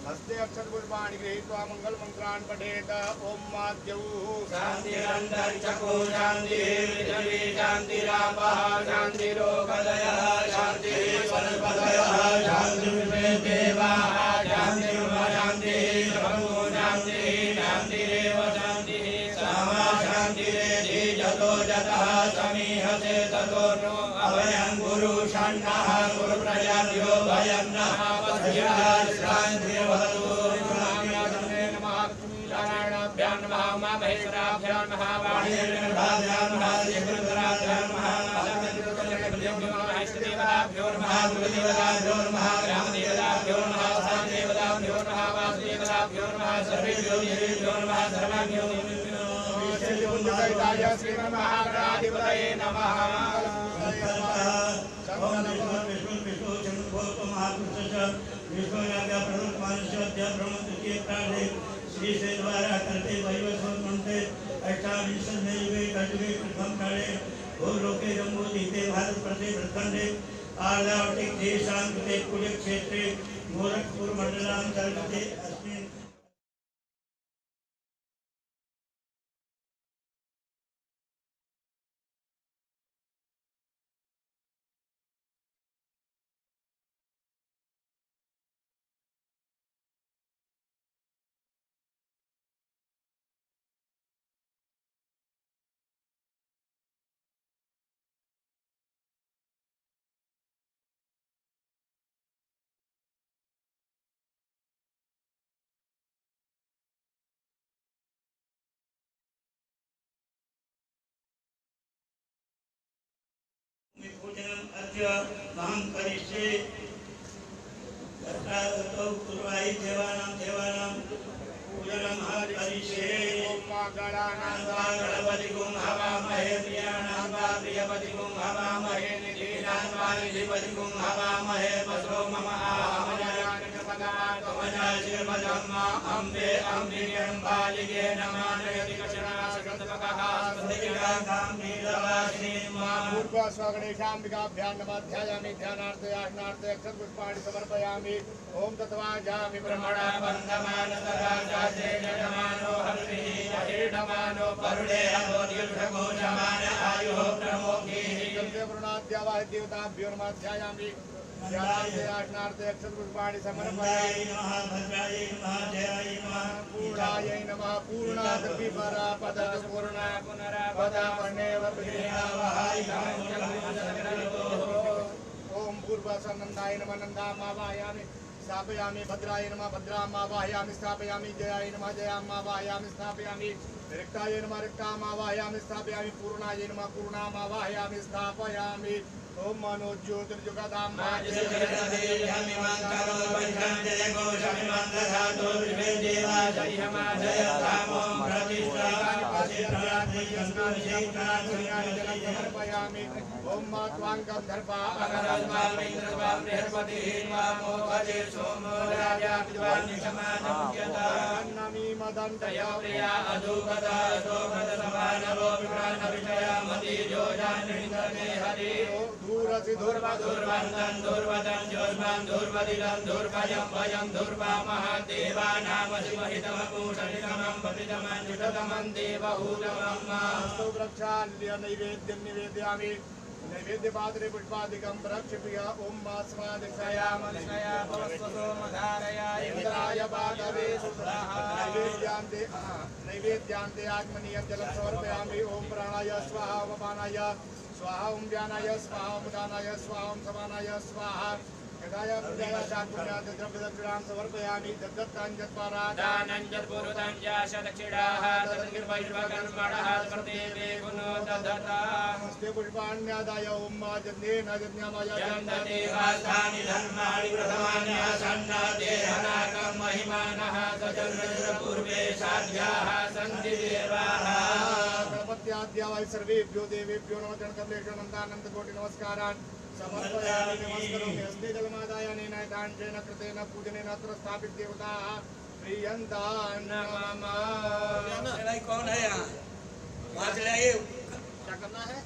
हस्ते अक्षर पुष्पाणि गृहीत्वा मंगल मंत्रान् पठेत। ओम माद्यौ शान्तिरन्तरिक्षको शान्तिः पृथिवी शान्तिरापः शान्तिरोगदयः शान्तिः वनस्पतयः शान्तिर्विश्वे देवाः शान्तिर्ब्रह्म शान्तिः ब्रह्मो शान्तिः शान्तिरेव शान्तिः सामा शान्तिरेधि जतो जतः समीहते ततो नो अभयं गुरु षण्णः गुरुप्रजाभ्यो भयं नः पश्यः शान्तिर्भवतु। नारायणाभ्यां नमः उमामहेश्वराभ्यां नमः वाणीभ्यां नमः श्रीगुरुधराभ्यां नमः महादेवाभ्यो नमः गुरुदेवताभ्यो नमः ग्रामदेवताभ्यो नमः स्थानदेवताभ्यो नमः वासुदेवताभ्यो नमः सर्वेभ्यो देवेभ्यो नमः सर्वाभ्यो श्रीमन्महागणाधिपतये नमः। श्री से द्वारा करते वैवस्वत मंत्रे अष्टाविंशति में युगे कलयुगे प्रथम काले भूलोके जम्बूद्वीपे भारत प्रदेश भूखंडे आर्यावर्तिक देशां कृते पुण्यक्षेत्रे गोरखपुर मंडलांतर्गते अस्मिन् पूजनम अर्घ्य महं करिष्ये। तत्रागतो पूर्वाहि देवानां पूजनम करिष्ये। गणपति गुं हवामहे प्रियाणां वा प्रियपति गुं हवामहे निधीनां वा निधिपति गुं हवामहे वसो मम आहमजानकपदात्मजाशिर्मजम्मा अम्बे अम्बिन्यं बालिके नमानयति कषणाशकृतपकः सुधिकां नीलवासिनीं पूर्वस्वगणेशाम्बिकाभ्यां नमः ध्यायामि ध्यानार्थे आसनार्थे अक्षरपुष्पाणि समर्पयामि। ओम तत्वाजामि ब्रह्मणा वन्दमानतराजाते जयमानो हरिः जयेढमानो परुणे हवो दीर्घघोषमान आयुः प्रमोखीः वरुणाद्यावाहि देवताभ्यो नमः ध्यायामि ध्यानार्थे आसनार्थे अक्षरपुष्पाणि समर्पयामि। भद्रायै नमः जयायै नमः पूर्णायै नमः पूर्णाद्विपरा पदपूर्णा पुनरापदा वर्णेव प्रियावहाय ओम पूर्वसनन्दाय नमः नन्दामावाहयामि स्थापयामि भद्राय नमः भद्रामावाहयामि स्थापयामि जयाय नमः जयामावाहयामि स्थापयामि रिक्ताय नमः रिक्तामावाहयामि स्थापयामि पूर्णाय नमः पूर्णामावाहयामि स्थापयामि। ओम मनोज्योतिर्जुगदां समर्पयामि। ओम त्वांगंधर्वा नमी मदन्तया प्रिया अधुपदा समानवो विप्राणविषयामति जोजानिन्दने हरि दूरसि दुर्वदुर्वन्दं दुर्वदं जोष्मं दुर्वदिलं दुर्भयं भयं दुर्वामः देवानामसिमहितमपूषणितमं पतितमं जुटतमं देवहूतमम् अस्तु वृक्षाल्य नैवेद्यं निवेदयामि नैवेद्यपात्रे पुष्पादिकं प्रक्षिप्य ओम मास्वादिक्षयामनिशया भवस्वसोमधारया इंद्राय पादवे सुस्वाहा नैवेद्यान्ते आत्मनीयं जलं समर्पयामि। ओम प्राणाय स्वाहा अपानाय स्वाहा ओम व्यानाय स्वाहा ओम उदानाय स्वाहा ओम समानाय स्वाहा यदाय पूजाय शाकुल्याद द्रव्यदक्षिणां समर्पयामि। दत्ताञ्जत्पारा दानञ्जत्पुरुतं याश दक्षिणाः तदङ्गिर्वैर्वकर्मणः स्मृतेवे गुणो दधता नमस्ते पुष्पाण्यादाय ओम माजन्येन यज्ञामय जन्मदेवास्तानि धर्माणि प्रथमान्यासन्नादेहनाकं महिमानः सचन्द्रपूर्वे साध्याः सन्ति देवाः गणपत्याद्या वै सर्वेभ्यो देवेभ्यो नमः गणकमलेशानन्दानन्दकोटि नमस्कारान् समर्पयामि। नमस्करोमि हस्ते जलमादाय नेनायताञ्चेन कृतेन पूजनेन अत्र स्थापित देवताः प्रियन्तान् नमः। कौन है यहाँ? वहाँ चले आइए। क्या करना है?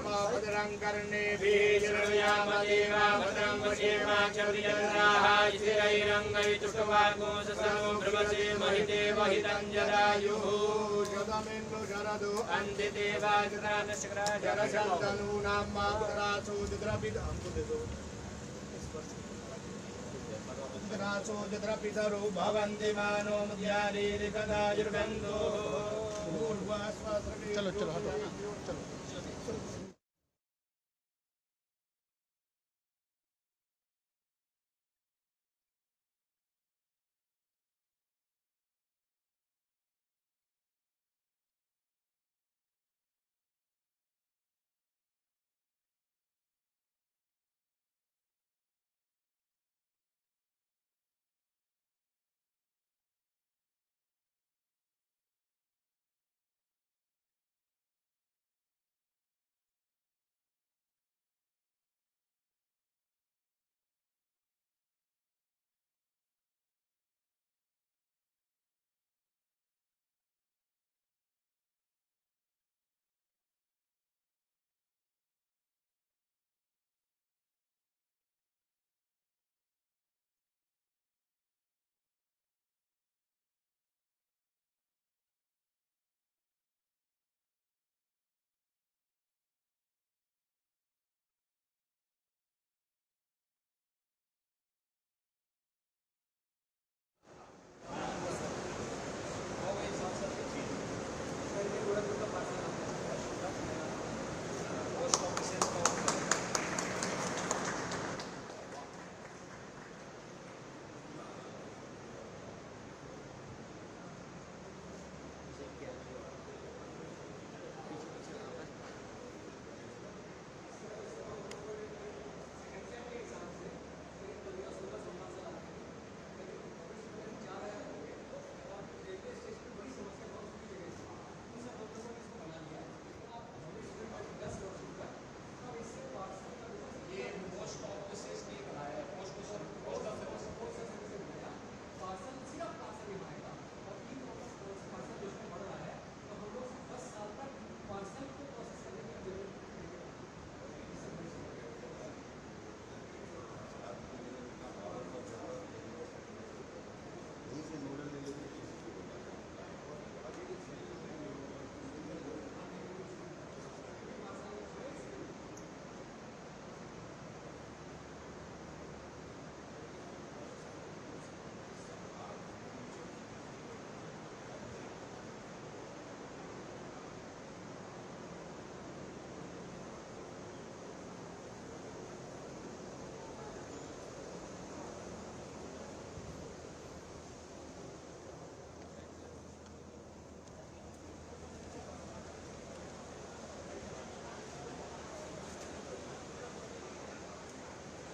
भद्रं कर्णेभिः शृणुयाम देवा भद्रं पश्येमाक्षभिचन्द्राः स्थिरैरङ्गैतुष्टवागुंससनो ब्रह्मसे महितं जरायुः शतमेन्दु शरदो अन्तिदेवाजरानशक्राजरशन्तनूनां मातरासो जद्रपितरो भवन्ति मानो मध्यारेकदायुर्गन्धो चलो चलो हटो चलो।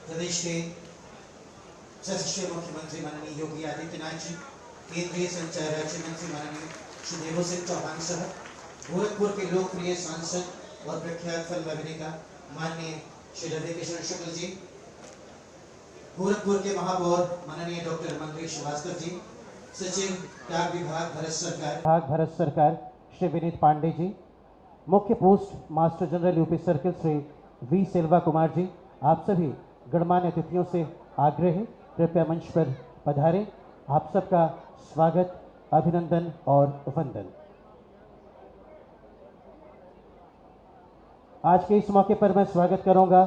प्रदेश के सशस्त्र मुख्यमंत्री माननीय योगी आदित्यनाथ जी, केंद्रीय संचार राज्य मंत्री माननीय श्री देवो सिंह चौहान साहब, गोरखपुर के लोकप्रिय सांसद और प्रख्यात फिल्म अभिनेता माननीय श्री रवि किशन शुक्ल जी, गोरखपुर के महापौर माननीय डॉक्टर मंगेश श्रीवास्तव जी, सचिव डाक विभाग भारत सरकार श्री विनीत पांडे जी, मुख्य post master general UP circle Shri V Silva Kumar ji, आप सभी गणमान्य अतिथियों से आग्रह है कृपया मंच पर पधारें। आप सबका स्वागत, अभिनंदन और वंदन। आज के इस मौके पर मैं स्वागत करूंगा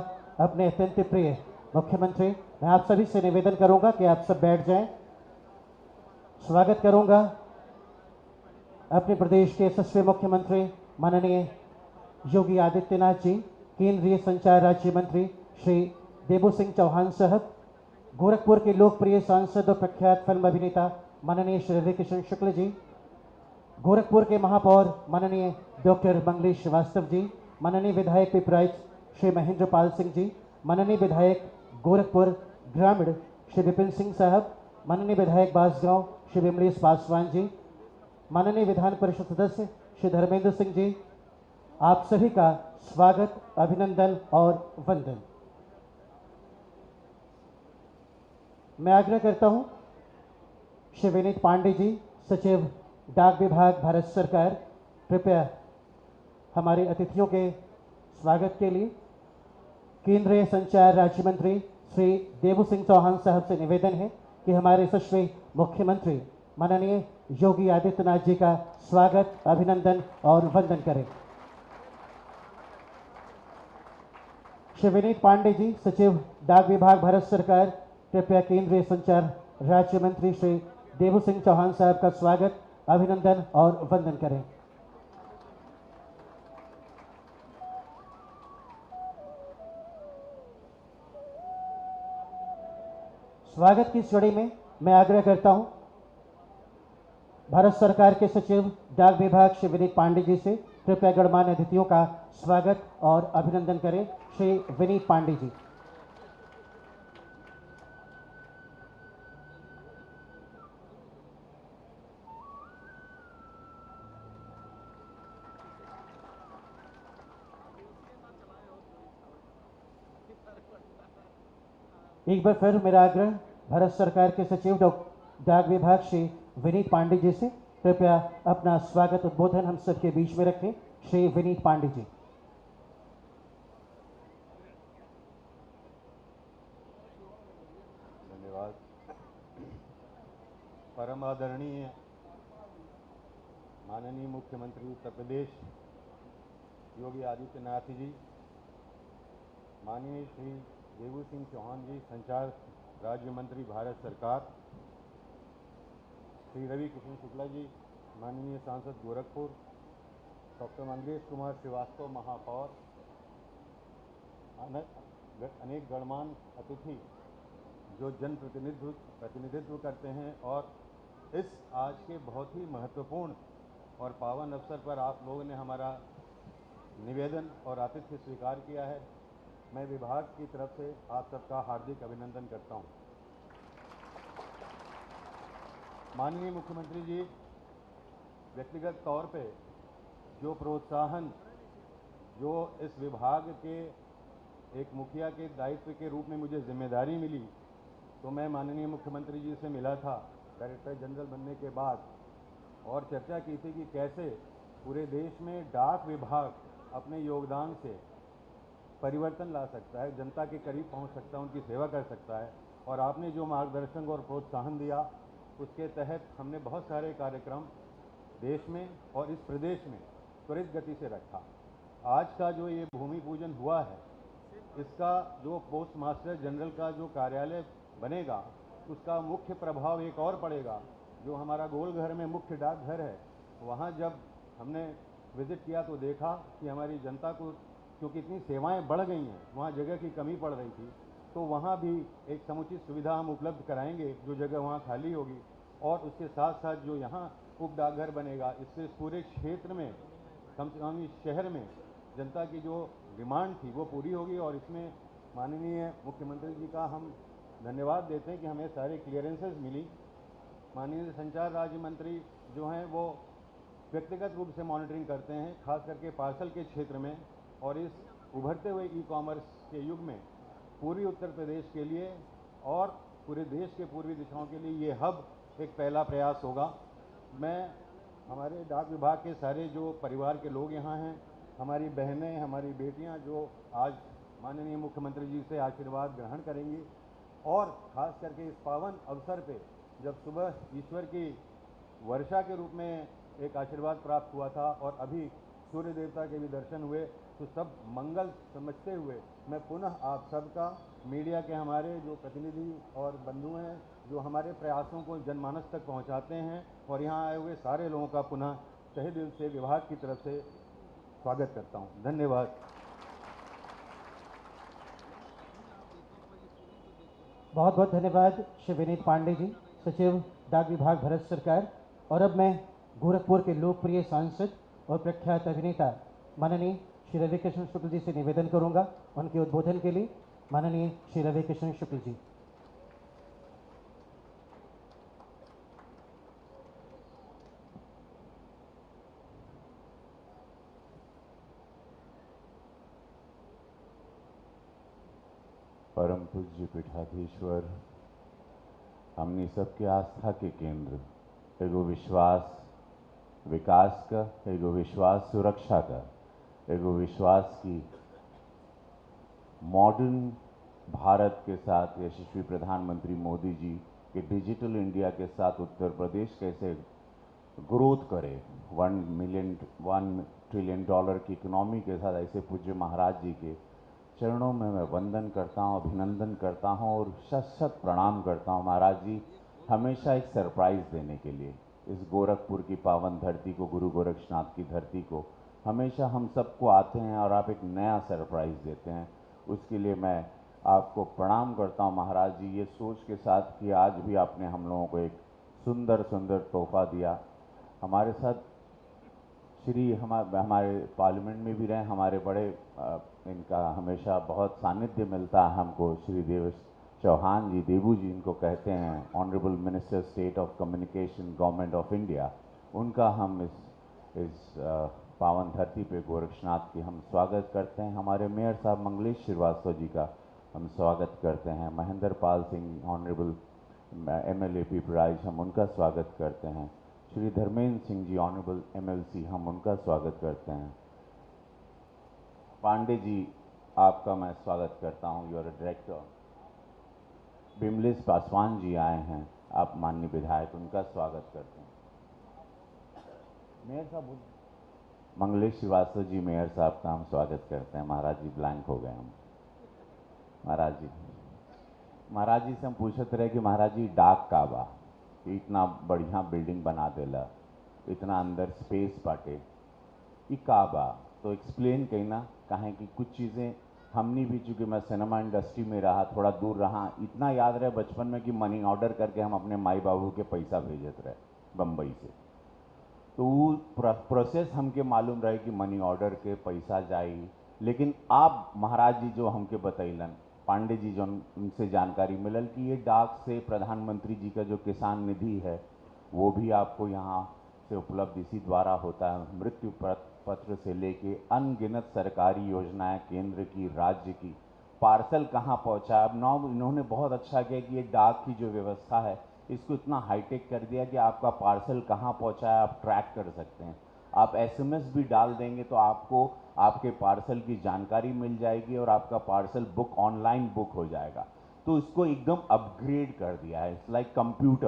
अपने अत्यंत प्रिय मुख्यमंत्री। मैं आप सभी से निवेदन करूंगा कि आप सब बैठ जाएं। स्वागत करूंगा अपने प्रदेश के यशस्वी मुख्यमंत्री माननीय योगी आदित्यनाथ जी, केंद्रीय संचार राज्य मंत्री श्री देवो सिंह चौहान साहब, गोरखपुर के लोकप्रिय सांसद और प्रख्यात फिल्म अभिनेता माननीय श्री रवि किशन शुक्ल जी, गोरखपुर के महापौर माननीय डॉक्टर मंगलेश श्रीवास्तव जी, माननीय विधायक पिपराइच श्री महेंद्र पाल सिंह जी, माननीय विधायक गोरखपुर ग्रामीण श्री विपिन सिंह साहब, माननीय विधायक बांसगांव श्री विमलेश पासवान जी, माननीय विधान परिषद सदस्य श्री धर्मेंद्र सिंह जी, आप सभी का स्वागत, अभिनंदन और वंदन। मैं आग्रह करता हूं श्री विनीत पांडे जी, सचिव डाक विभाग भारत सरकार, कृपया हमारे अतिथियों के स्वागत के लिए केंद्रीय संचार राज्य मंत्री श्री देवू सिंह चौहान साहब से निवेदन है कि हमारे यशस्वी मुख्यमंत्री माननीय योगी आदित्यनाथ जी का स्वागत, अभिनंदन और वंदन करें। श्री विनीत पांडे जी, सचिव डाक विभाग भारत सरकार, कृपया केंद्रीय संचार राज्य मंत्री श्री देवू सिंह चौहान साहब का स्वागत, अभिनंदन और वंदन करें। स्वागत की इस कड़ी में मैं आग्रह करता हूं भारत सरकार के सचिव डाक विभाग श्री विनीत पांडे जी से, कृपया गणमान्य अतिथियों का स्वागत और अभिनंदन करें। श्री विनीत पांडे जी। एक बार फिर मेरा आग्रह भारत सरकार के सचिव डाक विभाग श्री विनीत पांडे जी से, कृपया अपना स्वागत उद्बोधन हम सबके बीच में रखें। श्री विनीत पांडे जी। धन्यवाद। परम आदरणीय माननीय मुख्यमंत्री उत्तर प्रदेश योगी आदित्यनाथ जी, माननीय श्री देवू सिंह चौहान जी, संचार राज्य मंत्री भारत सरकार, श्री रवि किशन शुक्ला जी, माननीय सांसद गोरखपुर, डॉक्टर मंगलेश कुमार श्रीवास्तव महापौर, अनेक गणमान्य अतिथि जो प्रतिनिधित्व करते हैं और इस आज के बहुत ही महत्वपूर्ण और पावन अवसर पर आप लोगों ने हमारा निवेदन और आतिथ्य स्वीकार किया है, मैं विभाग की तरफ से आप सबका हार्दिक अभिनंदन करता हूं। माननीय मुख्यमंत्री जी, व्यक्तिगत तौर पे जो प्रोत्साहन जो इस विभाग के एक मुखिया के दायित्व के रूप में मुझे जिम्मेदारी मिली, तो मैं माननीय मुख्यमंत्री जी से मिला था डायरेक्टर जनरल बनने के बाद और चर्चा की थी कि कैसे पूरे देश में डाक विभाग अपने योगदान से परिवर्तन ला सकता है, जनता के करीब पहुंच सकता है, उनकी सेवा कर सकता है। और आपने जो मार्गदर्शन और प्रोत्साहन दिया, उसके तहत हमने बहुत सारे कार्यक्रम देश में और इस प्रदेश में त्वरित गति से रखा। आज का जो ये भूमि पूजन हुआ है, इसका जो पोस्ट मास्टर जनरल का जो कार्यालय बनेगा, उसका मुख्य प्रभाव एक और पड़ेगा। जो हमारा गोलघर में मुख्य डाकघर है, वहाँ जब हमने विजिट किया तो देखा कि हमारी जनता को क्योंकि इतनी सेवाएं बढ़ गई हैं, वहाँ जगह की कमी पड़ रही थी, तो वहाँ भी एक समुचित सुविधा हम उपलब्ध कराएंगे, जो जगह वहाँ खाली होगी। और उसके साथ साथ जो यहाँ उप डाकघर बनेगा, इससे इस पूरे क्षेत्र में, कम से कम इस शहर में जनता की जो डिमांड थी वो पूरी होगी। और इसमें माननीय मुख्यमंत्री जी का हम धन्यवाद देते हैं कि हमें सारे क्लियरेंसेस मिली। माननीय संचार राज्य मंत्री जो हैं वो व्यक्तिगत रूप से मॉनिटरिंग करते हैं, खास करके पार्सल के क्षेत्र में। और इस उभरते हुए ई-कॉमर्स के युग में पूर्वी उत्तर प्रदेश के लिए और पूरे देश के पूर्वी दिशाओं के लिए ये हब एक पहला प्रयास होगा। मैं हमारे डाक विभाग के सारे जो परिवार के लोग यहाँ हैं, हमारी बहनें, हमारी बेटियाँ जो आज माननीय मुख्यमंत्री जी से आशीर्वाद ग्रहण करेंगी, और ख़ास करके इस पावन अवसर पे जब सुबह ईश्वर की वर्षा के रूप में एक आशीर्वाद प्राप्त हुआ था और अभी सूर्य देवता के भी दर्शन हुए, तो सब मंगल समझते हुए मैं पुनः आप सबका, मीडिया के हमारे जो प्रतिनिधि और बंधु हैं जो हमारे प्रयासों को जनमानस तक पहुंचाते हैं, और यहाँ आए हुए सारे लोगों का पुनः तहे दिल से विभाग की तरफ से स्वागत करता हूँ। धन्यवाद। बहुत बहुत धन्यवाद श्री विनीत पांडे जी, सचिव डाक विभाग भारत सरकार। और अब मैं गोरखपुर के लोकप्रिय सांसद और प्रख्यात अभिनेता माननीय श्री रविकिशन शुक्ल जी से निवेदन करूंगा उनके उद्बोधन के लिए। माननीय श्री रविकिशन शुक्ल जी। परम पूज्य पीठाधीश्वर, हमनी सबके आस्था के केंद्र, एगो विश्वास विकास का, एगो विश्वास सुरक्षा का, एगो विश्वास की मॉडर्न भारत के साथ यशस्वी प्रधानमंत्री मोदी जी के डिजिटल इंडिया के साथ उत्तर प्रदेश कैसे ग्रोथ करे, 1 ट्रिलियन डॉलर की इकोनॉमी के साथ, ऐसे पूज्य महाराज जी के चरणों में मैं वंदन करता हूँ, अभिनंदन करता हूँ और शत शत प्रणाम करता हूँ। महाराज जी हमेशा एक सरप्राइज़ देने के लिए इस गोरखपुर की पावन धरती को, गुरु गोरक्षनाथ की धरती को हमेशा हम सबको आते हैं और आप एक नया सरप्राइज़ देते हैं, उसके लिए मैं आपको प्रणाम करता हूँ। महाराज जी ये सोच के साथ कि आज भी आपने हम लोगों को एक सुंदर सुंदर तोहफा दिया। हमारे साथ श्री हमारे पार्लियामेंट में भी रहे, हमारे बड़े इनका हमेशा बहुत सानिध्य मिलता है हमको, श्री देवेश चौहान जी, देबू जी इनको कहते हैं, honourable minister state of communication government of India, उनका हम इस पावन धरती पे गोरक्षनाथ की हम स्वागत करते हैं। हमारे मेयर साहब मंगलेश श्रीवास्तव जी का हम स्वागत करते हैं। महेंद्र पाल सिंह ऑनरेबल MLA पिपराइच, हम उनका स्वागत करते हैं। श्री धर्मेंद्र सिंह जी ऑनरेबल MLC, हम उनका स्वागत करते हैं। पांडे जी आपका मैं स्वागत करता हूं, यूर डायरेक्टर। बिमलेश पासवान जी आए हैं, आप माननीय विधायक, उनका स्वागत करते हैं। मेयर साहब मंगलेश श्रीवास्तव जी, मेयर साहब का हम स्वागत करते हैं। महाराज जी ब्लैंक हो गए हम। महाराज जी से हम पूछते रहे कि महाराज जी डाक का बा, इतना बढ़िया बिल्डिंग बना देला, इतना अंदर स्पेस बाटे, ये का बा, तो एक्सप्लेन कहीं कहें कि कुछ चीज़ें हमने भी, चूँकि मैं सिनेमा इंडस्ट्री में रहा, थोड़ा दूर रहा, इतना याद रहे बचपन में कि मनी ऑर्डर करके हम अपने माई बाबू के पैसा भेजत रहे बम्बई से, तो वो प्रोसेस हमके मालूम रहे कि मनी ऑर्डर के पैसा जाई। लेकिन आप महाराज जी जो हमके बतैलन, पांडे जी जो उनसे जानकारी मिलल कि ये डाक से प्रधानमंत्री जी का जो किसान निधि है वो भी आपको यहाँ से उपलब्ध इसी द्वारा होता है। मृत्यु पत्र से लेके अनगिनत सरकारी योजनाएं, केंद्र की, राज्य की, पार्सल कहाँ पहुँचा। अब नाउ इन्होंने बहुत अच्छा किया कि ये डाक की जो व्यवस्था है इसको इतना हाईटेक कर दिया कि आपका पार्सल कहाँ पहुँचा है आप ट्रैक कर सकते हैं। आप SMS भी डाल देंगे तो आपको आपके पार्सल की जानकारी मिल जाएगी और आपका पार्सल बुक ऑनलाइन बुक हो जाएगा। तो इसको एकदम अपग्रेड कर दिया है, इट्स लाइक कंप्यूटर।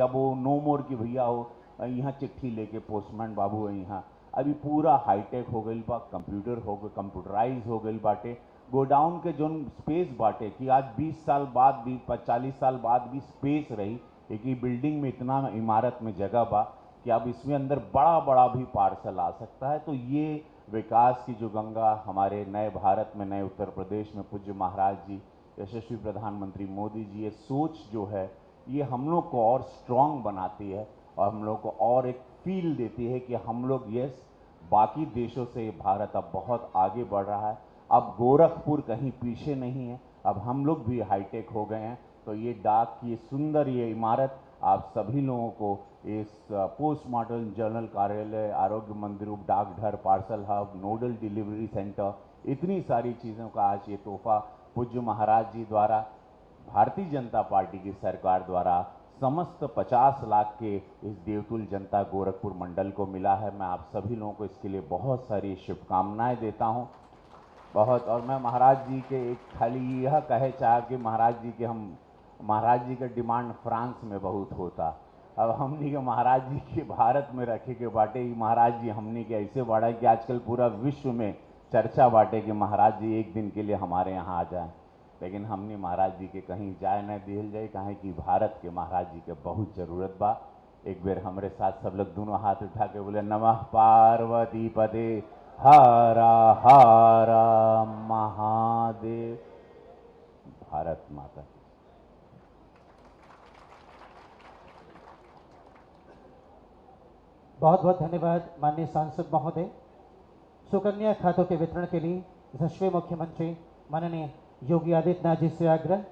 अब वो नो मोर कि भैया हो यहाँ चिट्ठी लेके पोस्टमैन बाबू है यहाँ, अभी पूरा हाईटेक हो गई बा, कंप्यूटर हो गए, कंप्यूटराइज हो गई बाटे। गोडाउन के जो स्पेस बाटे कि आज 20 साल बाद भी, 40 साल बाद भी स्पेस रही, एक ही बिल्डिंग में इतना इमारत में जगह बा कि अब इसमें अंदर बड़ा बड़ा भी पार्सल आ सकता है। तो ये विकास की जो गंगा हमारे नए भारत में, नए उत्तर प्रदेश में पूज्य महाराज जी, यशस्वी प्रधानमंत्री मोदी जी, ये सोच जो है ये हम लोग को और स्ट्रांग बनाती है और हम लोग को और एक फील देती है कि हम लोग यस, बाकी देशों से भारत अब बहुत आगे बढ़ रहा है। अब गोरखपुर कहीं पीछे नहीं है, अब हम लोग भी हाईटेक हो गए हैं। तो ये डाक की सुंदर ये इमारत आप सभी लोगों को, इस पोस्टमार्टम जनरल कार्यालय, आरोग्य मंदिर, डाकघर, parcel hub, nodal delivery centre, इतनी सारी चीज़ों का आज ये तोहफा पूज्य महाराज जी द्वारा, भारतीय जनता पार्टी की सरकार द्वारा समस्त 50 लाख के इस देवतुल जनता गोरखपुर मंडल को मिला है। मैं आप सभी लोगों को इसके लिए बहुत सारी शुभकामनाएं देता हूं। बहुत, और मैं महाराज जी के एक खाली यह कहे चाह कि महाराज जी के हम, महाराज जी का डिमांड फ्रांस में बहुत होता, अब हमने के महाराज जी के भारत में रखे के बाटे ही महाराज जी हमने के ऐसे बढ़ा कि आजकल पूरा विश्व में चर्चा बाटे कि महाराज जी एक दिन के लिए हमारे यहाँ आ जाए। लेकिन हमने महाराज जी के कहीं जाए न दिल जाए, कहें कि भारत के महाराज जी के बहुत ज़रूरत बा। एक बेर हमारे साथ सब लोग दोनों हाथ उठा के बोले, नमः पार्वती पते हरा हरा महादेव। भारत माता की। बहुत बहुत धन्यवाद माननीय सांसद महोदय। सुकन्या खातों के वितरण के लिए यशस्वी मुख्यमंत्री माननीय योगी आदित्यनाथ जी से आग्रह।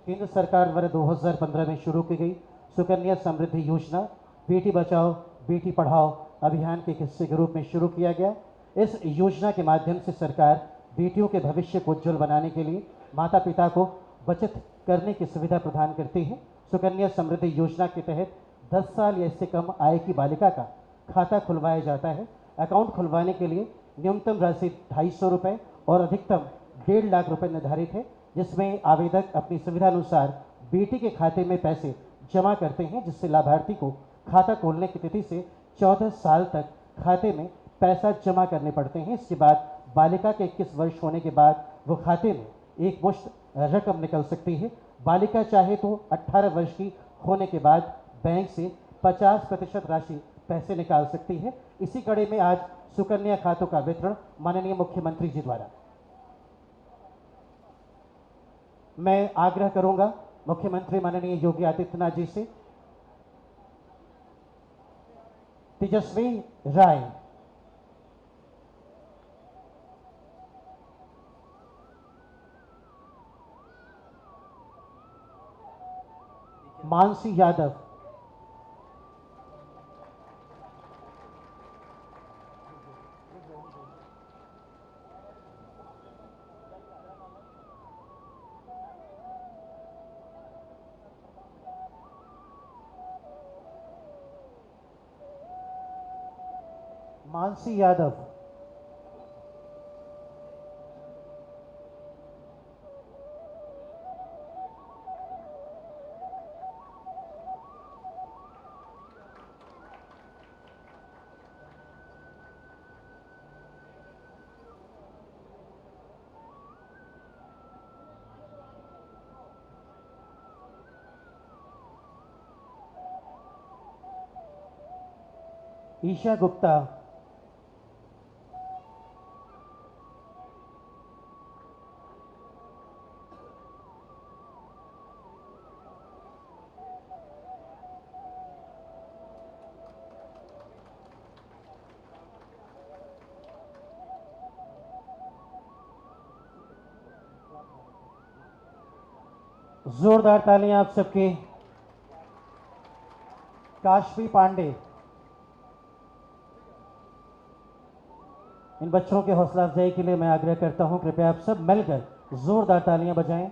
केंद्र सरकार द्वारा 2015 में शुरू की गई सुकन्या समृद्धि योजना बेटी बचाओ बेटी पढ़ाओ अभियान के हिस्से के रूप में शुरू किया गया। इस योजना के माध्यम से सरकार बेटियों के भविष्य को उज्जवल बनाने के लिए माता पिता को बचत करने की सुविधा प्रदान करती है। सुकन्या समृद्धि योजना के तहत 10 साल या इससे कम आय की बालिका का खाता खुलवाया जाता है। अकाउंट खुलवाने के लिए न्यूनतम राशि 250 रुपये और अधिकतम 1.5 लाख रुपए निर्धारित है, जिसमें आवेदक अपनी सुविधा अनुसार बेटी के खाते में पैसे जमा करते हैं, जिससे लाभार्थी को खाता खोलने की तिथि से 14 साल तक खाते में पैसा जमा करने पड़ते हैं। इसके बाद बालिका के 21 वर्ष होने के बाद वो खाते में एक मुश्त रकम निकल सकती है। बालिका चाहे तो 18 वर्ष की होने के बाद बैंक से 50% राशि पैसे निकाल सकती है। इसी कड़ी में आज सुकन्या खातों का वितरण माननीय मुख्यमंत्री जी द्वारा। मैं आग्रह करूंगा मुख्यमंत्री माननीय योगी आदित्यनाथ जी से, तेजस्वी राय, मानसी यादव, मानसी यादव, ईशा गुप्ता, जोरदार तालियां आप सबके। काशवी पांडे, इन बच्चों के हौसला अफजाई के लिए मैं आग्रह करता हूं, कृपया आप सब मिलकर जोरदार तालियां बजाएं।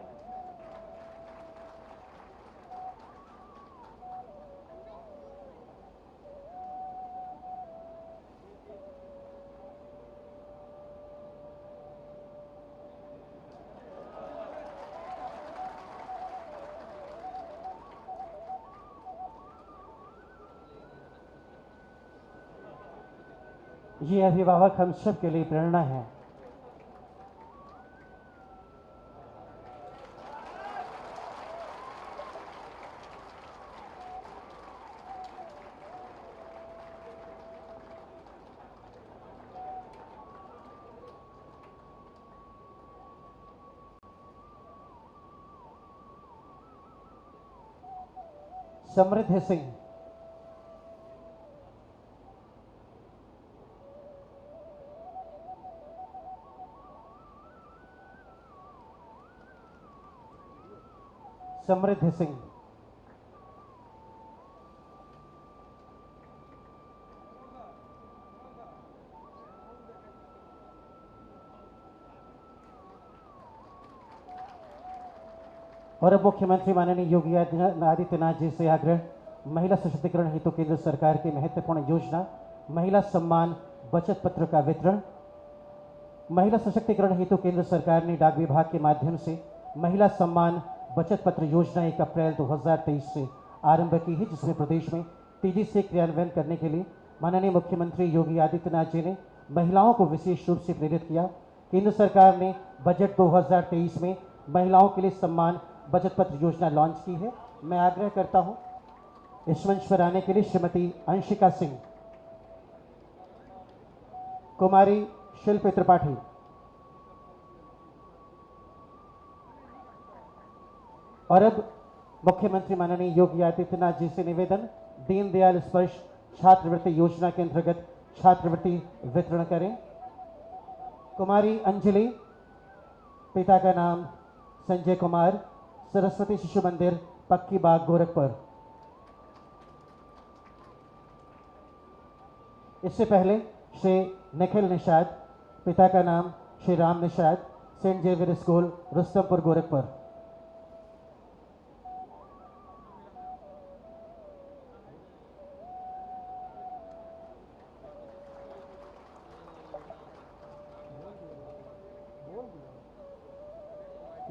ये अभिभावक हम सब के लिए प्रेरणा है। समृद्ध सिंह, समृद्ध सिंह, और अब मुख्यमंत्री माननीय योगी आदित्यनाथ जी से आग्रह, महिला सशक्तिकरण हेतु केंद्र सरकार की महत्वपूर्ण योजना महिला सम्मान बचत पत्र का वितरण। महिला सशक्तिकरण हेतु केंद्र सरकार ने डाक विभाग के माध्यम से महिला सम्मान बचत पत्र योजना 1 अप्रैल 2023 से आरंभ की है, जिसमें प्रदेश में तेजी से क्रियान्वयन करने के लिए माननीय मुख्यमंत्री योगी आदित्यनाथ जी ने महिलाओं को विशेष रूप से प्रेरित किया। केंद्र सरकार ने बजट 2023 में महिलाओं के लिए सम्मान बचत पत्र योजना लॉन्च की है। मैं आग्रह करता हूं इस मंच पर आने के लिए श्रीमती अंशिका सिंह, कुमारी शिल्पी त्रिपाठी, और अब मुख्यमंत्री माननीय योगी आदित्यनाथ जी से निवेदन, दीनदयाल स्पर्श छात्रवृत्ति योजना के अंतर्गत छात्रवृत्ति वितरण करें। कुमारी अंजलि, पिता का नाम संजय कुमार, सरस्वती शिशु मंदिर, पक्की बाग, गोरखपुर। इससे पहले श्री निखिल निषाद, पिता का नाम Shri Ram Nishad, saint Xavier school, Rustampur, Gorakhpur.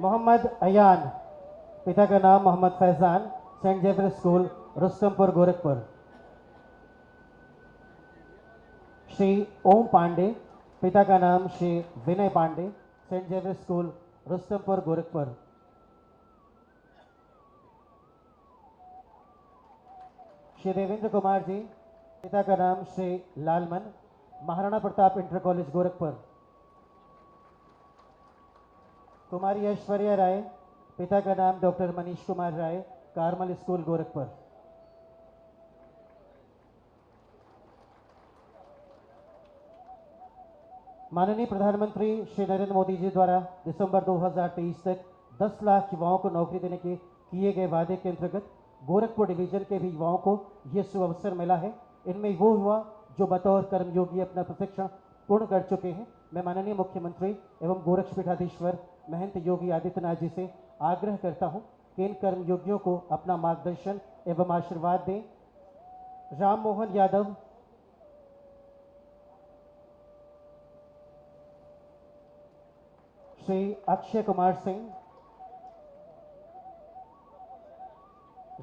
Mohammad Ayan, पिता का नाम Mohammad Faizan, saint Xavier school, Rustampur, Gorakhpur. Shri Om Pandey, पिता का नाम Shri Vinay Pandey, saint Xavier school, Rustampur, Gorakhpur. Shri Devendra Kumar ji, पिता का नाम श्री लालमन, महाराणा प्रताप इंटर कॉलेज, गोरखपुर। कुमारी ऐश्वर्या राय, पिता का नाम doctor Manish Kumar Rai, Carmel school, Gorakhpur. माननीय प्रधानमंत्री श्री नरेंद्र मोदी जी द्वारा दिसंबर 2023 तक 10 लाख युवाओं को नौकरी देने के किए गए वादे के अंतर्गत गोरखपुर डिवीजन के भी युवाओं को यह सुअवसर मिला है। इनमें वो युवा जो बतौर कर्मयोगी अपना प्रशिक्षण पूर्ण कर चुके हैं। मैं माननीय मुख्यमंत्री एवं गोरक्षपीठाधीश्वर महंत योगी आदित्यनाथ जी से आग्रह करता हूं कि इन कर्मयोगियों को अपना मार्गदर्शन एवं आशीर्वाद दें। राम मोहन यादव, श्री अक्षय कुमार सिंह,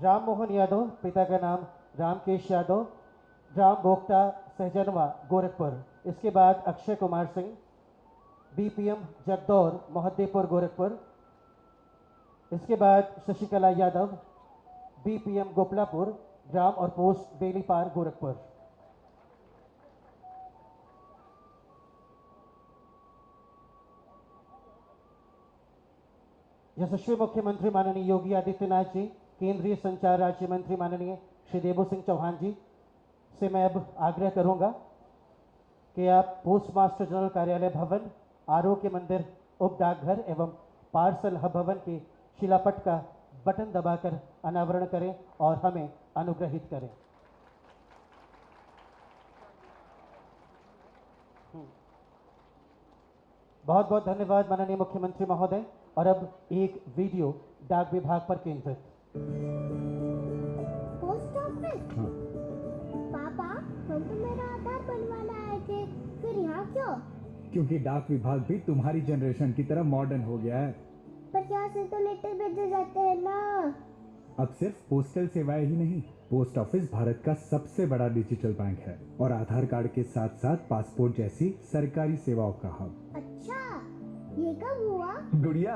राम मोहन यादव, पिता का नाम रामकेश यादव, राम बोक्ता, सहजनवा, गोरखपुर। इसके बाद अक्षय कुमार सिंह, बीपीएम जगदौर, मोहद्दीपुर, गोरखपुर। इसके बाद शशिकला यादव, बीपीएम गोपलापुर, ग्राम और पोस्ट बेलीपार, गोरखपुर। यशस्वी मुख्यमंत्री माननीय योगी आदित्यनाथ जी, केंद्रीय संचार राज्य मंत्री माननीय श्री देबू सिंह चौहान जी से मैं अब आग्रह करूंगा कि आप पोस्ट मास्टर जनरल कार्यालय भवन, आरोग्य मंदिर, उप डाकघर एवं पार्सल हब भवन के शिलापट का बटन दबाकर अनावरण करें और हमें अनुग्रहित करें। बहुत बहुत धन्यवाद माननीय मुख्यमंत्री महोदय। और अब एक वीडियो डाक विभाग पर केंद्रित। Post office. पापा, हम तो मेरा आधार बनवाना आए थे, फिर यहाँ क्यों? क्योंकि डाक विभाग भी तुम्हारी जनरेशन की तरह मॉडर्न हो गया है। पर यहाँ से तो लेटर भेजे जाते हैं ना। अब सिर्फ पोस्टल सेवाएं ही नहीं, पोस्ट ऑफिस भारत का सबसे बड़ा डिजिटल बैंक है और आधार कार्ड के साथ साथ पासपोर्ट जैसी सरकारी सेवाओं का हब। अच्छा, ये कब हुआ? गुड़िया,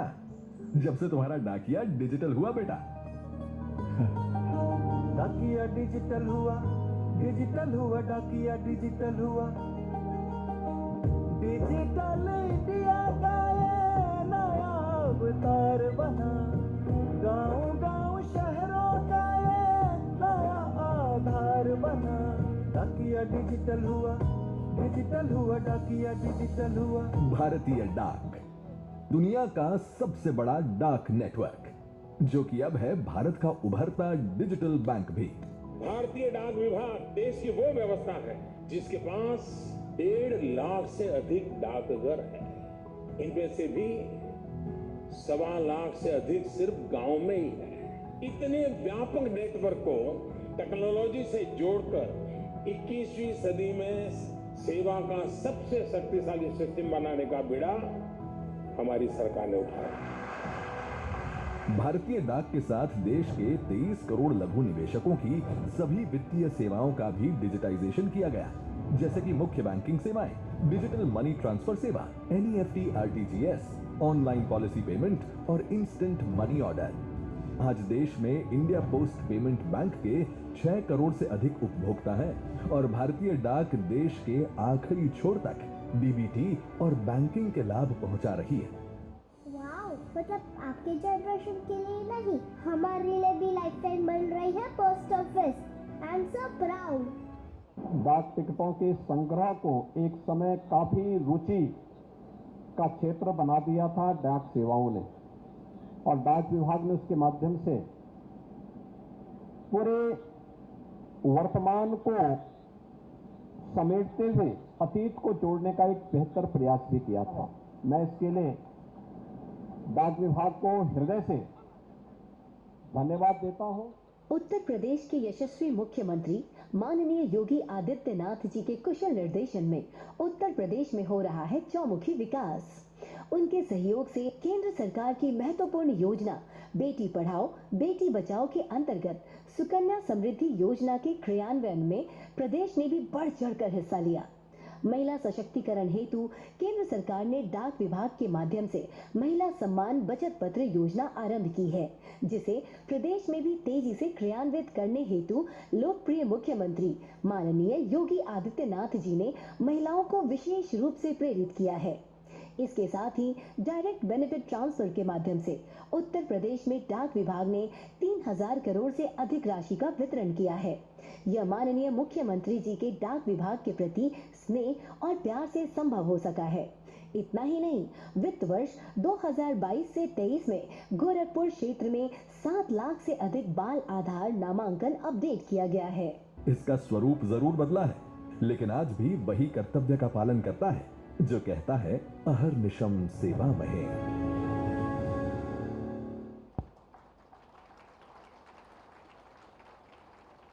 जब से तुम्हारा डाकिया डिजिटल हुआ बेटा। डाकिया डिजिटल हुआ, डिजिटल हुआ, डाकिया डिजिटल हुआ। डिजिटल इंडिया का ये नया अवतार बना, गांव-गांव शहरों का ये नया आधार बना। डाकिया डिजिटल हुआ, डिजिटल हुआ, डाकिया डिजिटल हुआ। भारतीय डाक, दुनिया का सबसे बड़ा डाक नेटवर्क, जो कि अब है भारत का उभरता डिजिटल बैंक भी। भारतीय डाक विभाग देश की वो व्यवस्था है जिसके पास 1.5 लाख से अधिक डाकघर है। इनमें से भी 1.25 लाख से अधिक सिर्फ गांव में ही है। इतने व्यापक नेटवर्क को टेक्नोलॉजी से जोड़कर 21वीं सदी में सेवा का सबसे शक्तिशाली सिस्टम बनाने का बीड़ा हमारी सरकार ने उठाया। भारतीय डाक के साथ देश के 23 करोड़ लघु निवेशकों की सभी वित्तीय सेवाओं का भी डिजिटाइजेशन किया गया, जैसे कि मुख्य बैंकिंग सेवाएं, डिजिटल मनी ट्रांसफर सेवा, NEFT, RTGS, online policy payment और इंस्टेंट मनी ऑर्डर। आज देश में इंडिया पोस्ट पेमेंट बैंक के 6 करोड़ से अधिक उपभोक्ता हैं और भारतीय डाक देश के आखिरी छोर तक DBT और बैंकिंग के लाभ पहुंचा रही है। वाओ, मतलब आपके जनरेशन के लिए नहीं, हमारे लिए भी लाइफ टाइम बन रही है post office. I am so proud. डाक टिकटों के संग्रह को एक समय काफी रुचि का क्षेत्र बना दिया था डाक सेवाओं ने, और डाक विभाग ने उसके माध्यम से पूरे वर्तमान को समेटते हुए अतीत को जोड़ने का एक बेहतर प्रयास भी किया था। मैं इसके लिए डाक विभाग को हृदय से धन्यवाद देता हूं। उत्तर प्रदेश के यशस्वी मुख्यमंत्री माननीय योगी आदित्यनाथ जी के कुशल निर्देशन में उत्तर प्रदेश में हो रहा है चौमुखी विकास। उनके सहयोग से केंद्र सरकार की महत्वपूर्ण योजना बेटी पढ़ाओ बेटी बचाओ के अंतर्गत सुकन्या समृद्धि योजना के क्रियान्वयन में प्रदेश ने भी बढ़ चढ़कर हिस्सा लिया। महिला सशक्तिकरण हेतु केंद्र सरकार ने डाक विभाग के माध्यम से महिला सम्मान बचत पत्र योजना आरंभ की है, जिसे प्रदेश में भी तेजी से क्रियान्वित करने हेतु लोकप्रिय मुख्यमंत्री माननीय योगी आदित्यनाथ जी ने महिलाओं को विशेष रूप से प्रेरित किया है। इसके साथ ही डायरेक्ट बेनिफिट ट्रांसफर के माध्यम से उत्तर प्रदेश में डाक विभाग ने 3000 करोड़ से अधिक राशि का वितरण किया है। यह माननीय मुख्यमंत्री जी के डाक विभाग के प्रति स्नेह और प्यार से संभव हो सका है। इतना ही नहीं, वित्त वर्ष 2022 से 23 में गोरखपुर क्षेत्र में 7 लाख से अधिक बाल आधार नामांकन अपडेट किया गया है। इसका स्वरूप जरूर बदला है, लेकिन आज भी वही कर्तव्य का पालन करता है जो कहता है अहर्निशम सेवा महे।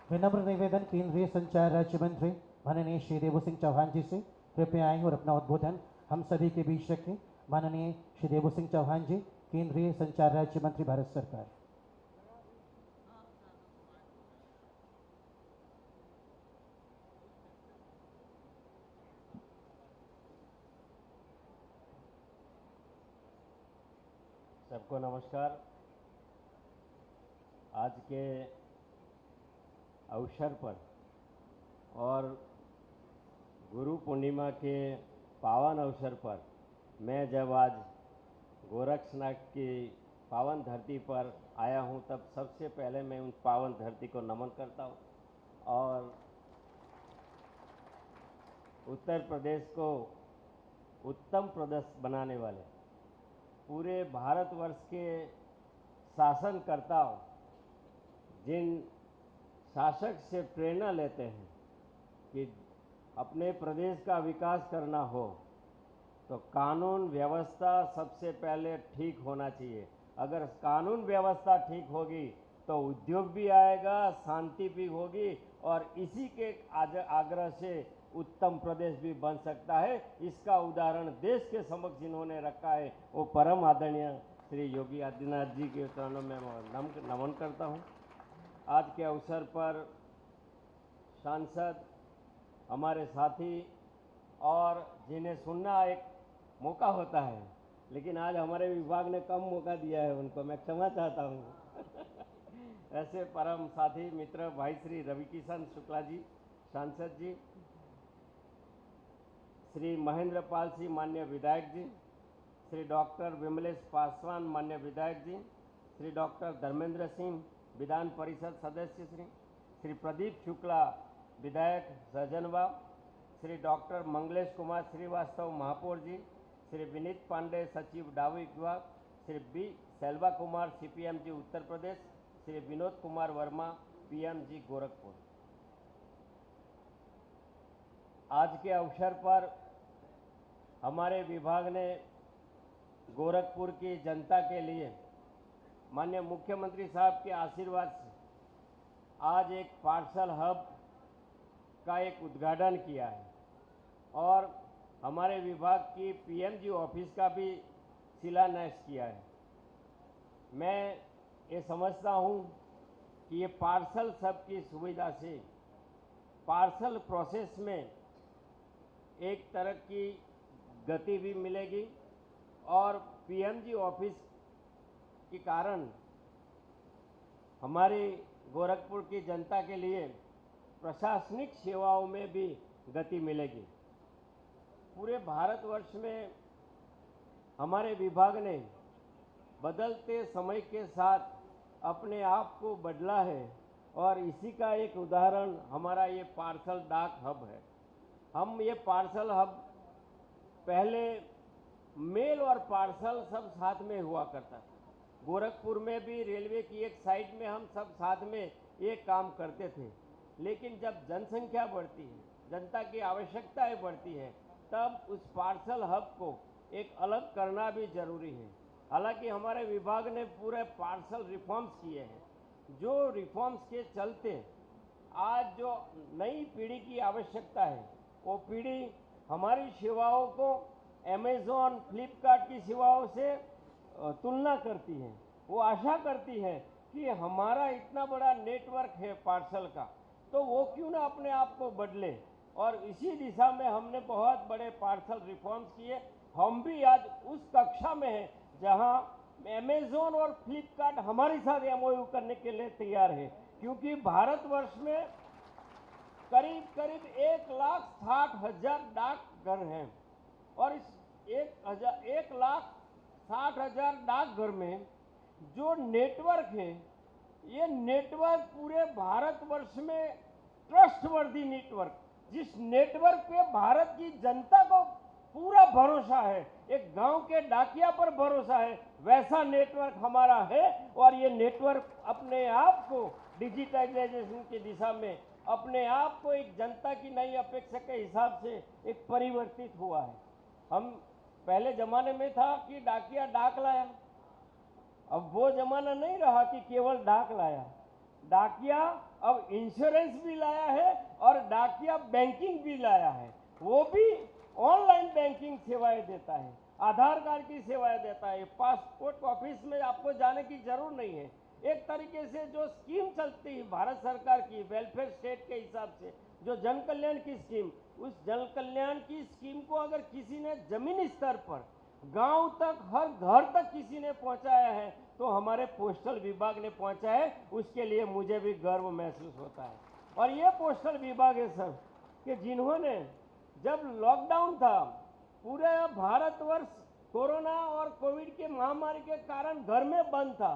विनम्र निवेदन केंद्रीय संचार राज्य मंत्री माननीय श्री देवू सिंह चौहान जी से कृपया आएं और अपना उद्बोधन हम सभी के बीच रखें। माननीय श्री देवू सिंह चौहान जी, केंद्रीय संचार राज्य मंत्री, भारत सरकार। सबको नमस्कार। आज के अवसर पर और गुरु पूर्णिमा के पावन अवसर पर मैं जब आज गोरक्षनाथ की पावन धरती पर आया हूं, तब सबसे पहले मैं उन पावन धरती को नमन करता हूं और उत्तर प्रदेश को उत्तम प्रदेश बनाने वाले पूरे भारतवर्ष के शासनकर्ताओं जिन शासक से प्रेरणा लेते हैं कि अपने प्रदेश का विकास करना हो तो कानून व्यवस्था सबसे पहले ठीक होना चाहिए। अगर कानून व्यवस्था ठीक होगी तो उद्योग भी आएगा, शांति भी होगी और इसी के आग्रह से उत्तम प्रदेश भी बन सकता है। इसका उदाहरण देश के समक्ष जिन्होंने रखा है वो परम आदरणीय श्री योगी आदित्यनाथ जी के चरणों में नमन करता हूँ। आज के अवसर पर सांसद, हमारे साथी और जिन्हें सुनना एक मौका होता है, लेकिन आज हमारे विभाग ने कम मौका दिया है, उनको मैं क्षमा चाहता हूँ। ऐसे परम साथी मित्र भाई श्री रविकिशन शुक्ला जी, सांसद जी, श्री महेंद्र पाल सिंह मान्य विधायक जी, श्री डॉक्टर विमलेश पासवान मान्य विधायक जी, श्री डॉक्टर धर्मेंद्र सिंह विधान परिषद सदस्य श्री प्रदीप शुक्ला विधायक सजनवा, श्री डॉक्टर मंगलेश कुमार श्रीवास्तव महापौर जी, श्री विनीत पांडे सचिव डाक विभाग, श्री बी सेल्वा कुमार सीपीएम जी उत्तर प्रदेश, श्री विनोद कुमार वर्मा पीएमजी गोरखपुर। आज के अवसर पर हमारे विभाग ने गोरखपुर की जनता के लिए माननीय मुख्यमंत्री साहब के आशीर्वाद से आज एक पार्सल हब का एक उद्घाटन किया है और हमारे विभाग की पीएमजी ऑफिस का भी शिलान्यास किया है। मैं ये समझता हूँ कि ये पार्सल सब की सुविधा से पार्सल प्रोसेस में एक तरह की गति भी मिलेगी और पीएमजी ऑफिस के कारण हमारी गोरखपुर की जनता के लिए प्रशासनिक सेवाओं में भी गति मिलेगी। पूरे भारतवर्ष में हमारे विभाग ने बदलते समय के साथ अपने आप को बदला है और इसी का एक उदाहरण हमारा ये पार्सल डाक हब है। हम ये पार्सल हब पहले मेल और पार्सल सब साथ में हुआ करता था। गोरखपुर में भी रेलवे की एक साइड में हम सब साथ में ये काम करते थे, लेकिन जब जनसंख्या बढ़ती है, जनता की आवश्यकताएं बढ़ती है, तब उस पार्सल हब को एक अलग करना भी जरूरी है। हालांकि हमारे विभाग ने पूरे पार्सल रिफॉर्म्स किए हैं, जो रिफॉर्म्स के चलते आज जो नई पीढ़ी की आवश्यकता है वो पीढ़ी हमारी सेवाओं को अमेज़ॉन, फ्लिपकार्ट की सेवाओं से तुलना करती है। वो आशा करती है कि हमारा इतना बड़ा नेटवर्क है पार्सल का, तो वो क्यों ना अपने आप को बदले, और इसी दिशा में हमने बहुत बड़े पार्सल रिफॉर्म्स किए। हम भी आज उस कक्षा में हैं जहां अमेज़ॉन और फ्लिपकार्ट हमारे साथ एमओयू करने के लिए तैयार है, क्योंकि भारतवर्ष में करीब करीब 1,60,000 डाकघर हैं, और इस 1,60,000 डाकघर में जो नेटवर्क है, ये नेटवर्क पूरे भारतवर्ष में ट्रस्टवर्दी नेटवर्क, जिस नेटवर्क पे भारत की जनता को पूरा भरोसा है, एक गांव के डाकिया पर भरोसा है, वैसा नेटवर्क हमारा है। और ये नेटवर्क अपने आप को डिजिटाइजेशन की दिशा में अपने आप को एक जनता की नई अपेक्षा के हिसाब से एक परिवर्तित हुआ है। हम पहले जमाने में था कि डाकिया डाक लाया, अब वो जमाना नहीं रहा कि केवल डाक लाया। डाकिया अब इंश्योरेंस भी लाया है और डाकिया बैंकिंग भी लाया है, वो भी ऑनलाइन बैंकिंग सेवाएं देता है, आधार कार्ड की सेवाएं देता है, पासपोर्ट ऑफिस में आपको जाने की जरूर नहीं है। एक तरीके से जो स्कीम चलती है भारत सरकार की वेलफेयर स्टेट के हिसाब से, जो जन कल्याण की स्कीम, उस जन कल्याण की स्कीम को अगर किसी ने जमीनी स्तर पर गांव तक, हर घर तक किसी ने पहुंचाया है, तो हमारे पोस्टल विभाग ने पहुंचाया है, उसके लिए मुझे भी गर्व महसूस होता है। और ये पोस्टल विभाग है सर कि जिन्होंने, जब लॉकडाउन था, पूरे भारतवर्ष कोरोना और कोविड के महामारी के कारण घर में बंद था,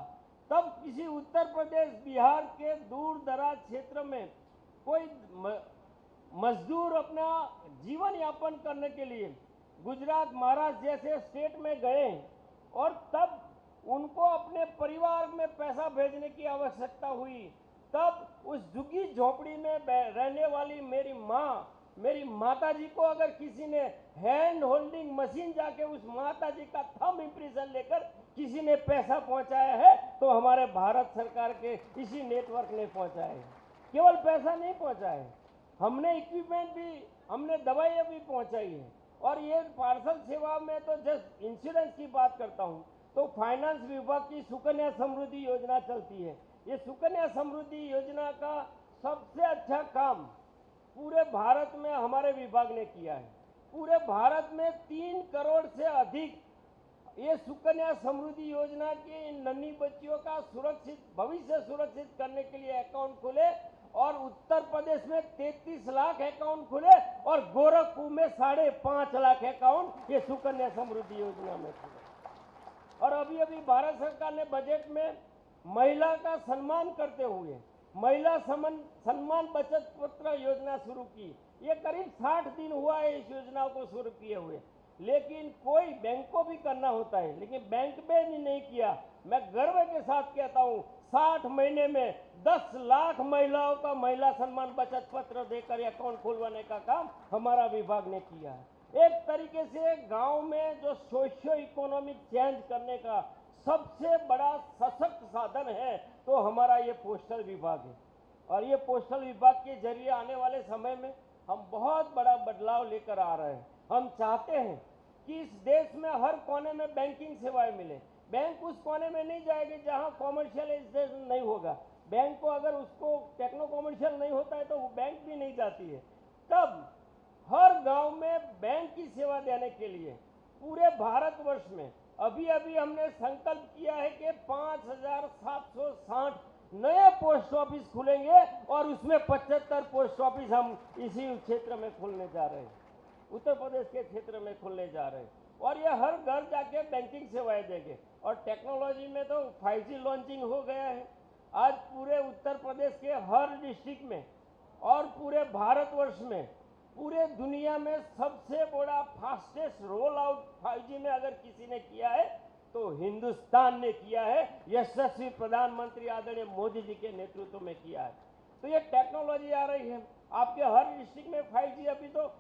तब किसी उत्तर प्रदेश, बिहार के दूर दराज क्षेत्र में कोई मजदूर अपना जीवन यापन करने के लिए गुजरात, महाराष्ट्र जैसे स्टेट में गए, और तब उनको अपने परिवार में पैसा भेजने की आवश्यकता हुई, तब उस झुग्गी झोपड़ी में रहने वाली मेरी माताजी को अगर किसी ने हैंड होल्डिंग मशीन जाके उस माताजी का थंब इम्प्रेशन लेकर किसी ने पैसा पहुंचाया है, तो हमारे भारत सरकार के इसी नेटवर्क ने पहुंचाया है। केवल पैसा नहीं पहुंचाया है, हमने इक्विपमेंट भी, हमने दवाइयाँ भी पहुंचाई है। और ये पार्सल सेवा में तो जस्ट इंश्योरेंस की बात करता हूँ, तो फाइनेंस विभाग की सुकन्या समृद्धि योजना चलती है। ये सुकन्या समृद्धि योजना का सबसे अच्छा काम पूरे भारत में हमारे विभाग ने किया है। पूरे भारत में 3 करोड़ से अधिक ये सुकन्या समृद्धि योजना के इन नन्ही बच्चियों का सुरक्षित भविष्य सुरक्षित करने के लिए अकाउंट खुले, और उत्तर प्रदेश में 33 लाख अकाउंट खुले, और गोरखपुर में 5.5 लाख अकाउंट ये सुकन्या समृद्धि योजना में खुले। और अभी अभी भारत सरकार ने बजट में महिला का सम्मान करते हुए महिला सम्मान बचत पत्र योजना शुरू की। ये करीब 60 दिन हुआ है इस योजना को शुरू किए हुए, लेकिन कोई बैंक को भी करना होता है, लेकिन बैंक में भी नहीं किया। मैं गर्व के साथ कहता हूँ 60 महीने में 10 लाख महिलाओं का महिला सम्मान बचत पत्र देकर अकाउंट खुलवाने का काम हमारा विभाग ने किया है। एक तरीके से गांव में जो सोशियो इकोनॉमिक चेंज करने का सबसे बड़ा सशक्त साधन है, तो हमारा ये पोस्टल विभाग है। और ये पोस्टल विभाग के जरिए आने वाले समय में हम बहुत बड़ा बदलाव लेकर आ रहे हैं। हम चाहते हैं कि इस देश में हर कोने में बैंकिंग सेवाएं मिले। बैंक उस कोने में नहीं जाएगी जहां कॉमर्शियलाइजेशन नहीं होगा। बैंक को अगर उसको टेक्नो कॉमर्शियल नहीं होता है तो वो बैंक भी नहीं जाती है। तब हर गांव में बैंक की सेवा देने के लिए पूरे भारतवर्ष में अभी हमने संकल्प किया है कि 5,760 नए पोस्ट ऑफिस खुलेंगे, और उसमें 75 पोस्ट ऑफिस हम इसी क्षेत्र में खोलने जा रहे हैं, उत्तर प्रदेश के क्षेत्र में खोलने जा रहे हैं। और ये हर घर जाके बैंकिंग सेवाएं देंगे। और टेक्नोलॉजी में तो 5G लॉन्चिंग हो गया है, आज पूरे उत्तर प्रदेश के हर डिस्ट्रिक्ट में और पूरे भारतवर्ष में, पूरे दुनिया में सबसे बड़ा फास्टेस्ट रोल आउट 5G में अगर किसी ने किया है तो हिंदुस्तान ने किया है, यशस्वी प्रधानमंत्री आदरणीय मोदी जी के नेतृत्व में किया है। तो ये टेक्नोलॉजी आ रही है, आपके हर डिस्ट्रिक्ट में 5G अभी तो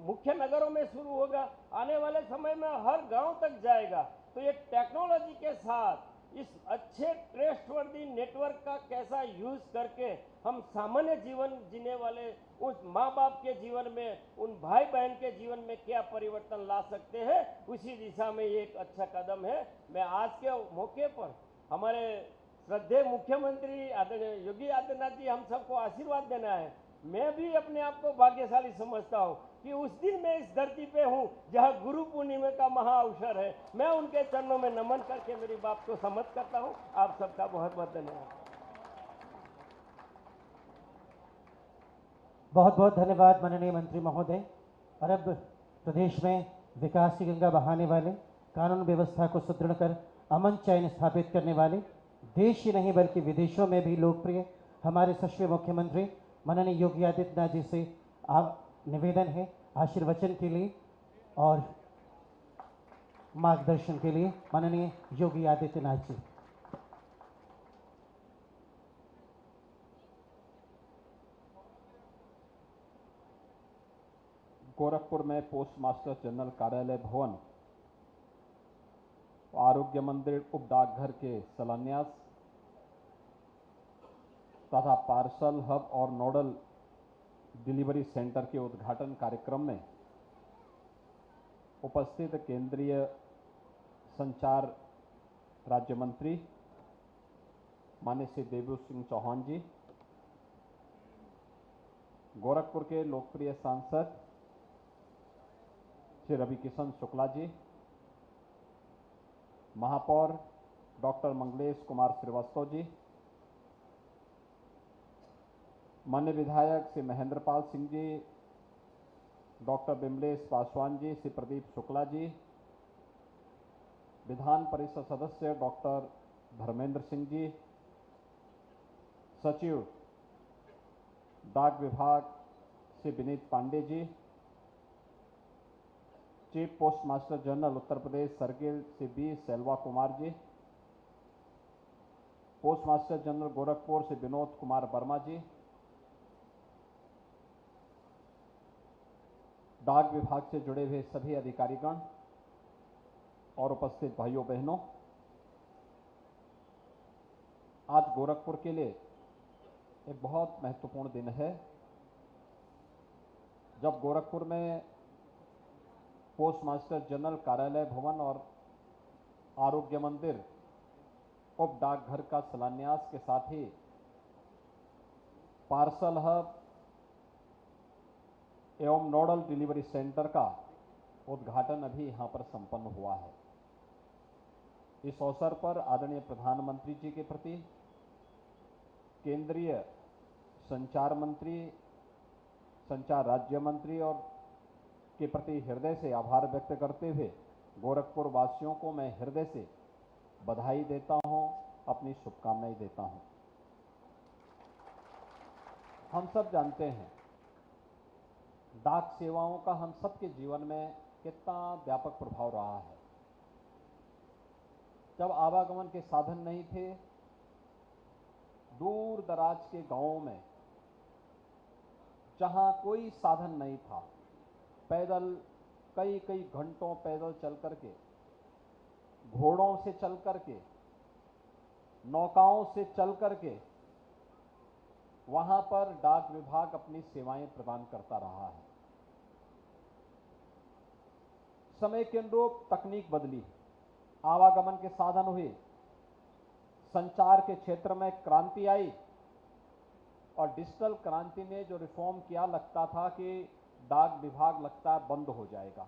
मुख्य नगरों में शुरू होगा, आने वाले समय में हर गांव तक जाएगा। तो ये टेक्नोलॉजी के साथ इस अच्छे ट्रस्टवर्दी नेटवर्क का कैसा यूज करके हम सामान्य जीवन जीने वाले उस माँ बाप के जीवन में, उन भाई बहन के जीवन में क्या परिवर्तन ला सकते हैं, उसी दिशा में ये एक अच्छा कदम है। मैं आज के मौके पर हमारे श्रद्धेय मुख्यमंत्री आदरणीय योगी आदित्यनाथ जी हम सबको आशीर्वाद देना है। मैं भी अपने आप को भाग्यशाली समझता हूँ कि उस दिन मैं इस धरती पे हूँ जहाँ गुरु पूर्णिमा का महाअवसर है। मैं उनके चरणों में नमन करके मेरी बात को समाप्त करता हूँ। आप सबका बहुत बहुत धन्यवाद। बहुत बहुत धन्यवाद माननीय मंत्री महोदय। और अब प्रदेश में विकास की गंगा बहाने वाले, कानून व्यवस्था को सुदृढ़ कर अमन चैन स्थापित करने वाले, देश ही नहीं बल्कि विदेशों में भी लोकप्रिय हमारे यशस्वी मुख्यमंत्री माननीय योगी आदित्यनाथ जी से निवेदन है आशीर्वचन के लिए और मार्गदर्शन के लिए। माननीय योगी आदित्यनाथ जी। गोरखपुर में पोस्ट मास्टर जनरल कार्यालय भवन, आरोग्य मंदिर, उप डाकघर के शिलान्यास तथा पार्सल हब और नोडल डिलीवरी सेंटर के उद्घाटन कार्यक्रम में उपस्थित केंद्रीय संचार राज्य मंत्री माननीय श्री देवेंद्र सिंह चौहान जी, गोरखपुर के लोकप्रिय सांसद श्री रवि किशन शुक्ला जी, महापौर डॉक्टर मंगलेश कुमार श्रीवास्तव जी, माननीय विधायक श्री महेंद्रपाल सिंह जी, डॉक्टर बिमलेश पासवान जी, श्री प्रदीप शुक्ला जी, विधान परिषद सदस्य डॉक्टर धर्मेंद्र सिंह जी, सचिव डाक विभाग Shri Vineet Pandey ji, chief post master general Uttar Pradesh circle Shri B Selva Kumar ji, post master general Gorakhpur Shri Vinod Kumar Verma ji, डाक विभाग से जुड़े हुए सभी अधिकारीगण और उपस्थित भाइयों बहनों, आज गोरखपुर के लिए एक बहुत महत्वपूर्ण दिन है जब गोरखपुर में पोस्ट मास्टर जनरल कार्यालय भवन और आरोग्य मंदिर, उप डाकघर का शिलान्यास के साथ ही पार्सल हब एवं नोडल डिलीवरी सेंटर का उद्घाटन अभी यहां पर संपन्न हुआ है। इस अवसर पर आदरणीय प्रधानमंत्री जी के प्रति केंद्रीय संचार मंत्री, संचार राज्य मंत्री और के प्रति हृदय से आभार व्यक्त करते हुए गोरखपुर वासियों को मैं हृदय से बधाई देता हूं, अपनी शुभकामनाएं देता हूं। हम सब जानते हैं डाक सेवाओं का हम सबके जीवन में कितना व्यापक प्रभाव रहा है। जब आवागमन के साधन नहीं थे, दूर दराज के गांवों में जहां कोई साधन नहीं था, पैदल कई कई घंटों पैदल चल करके, घोड़ों से चल करके, नौकाओं से चल करके वहां पर डाक विभाग अपनी सेवाएं प्रदान करता रहा है। समय के अनुरूप तकनीक बदली, आवागमन के साधन हुए, संचार के क्षेत्र में क्रांति आई और डिजिटल क्रांति ने जो रिफॉर्म किया, लगता था कि डाक विभाग लगता है बंद हो जाएगा।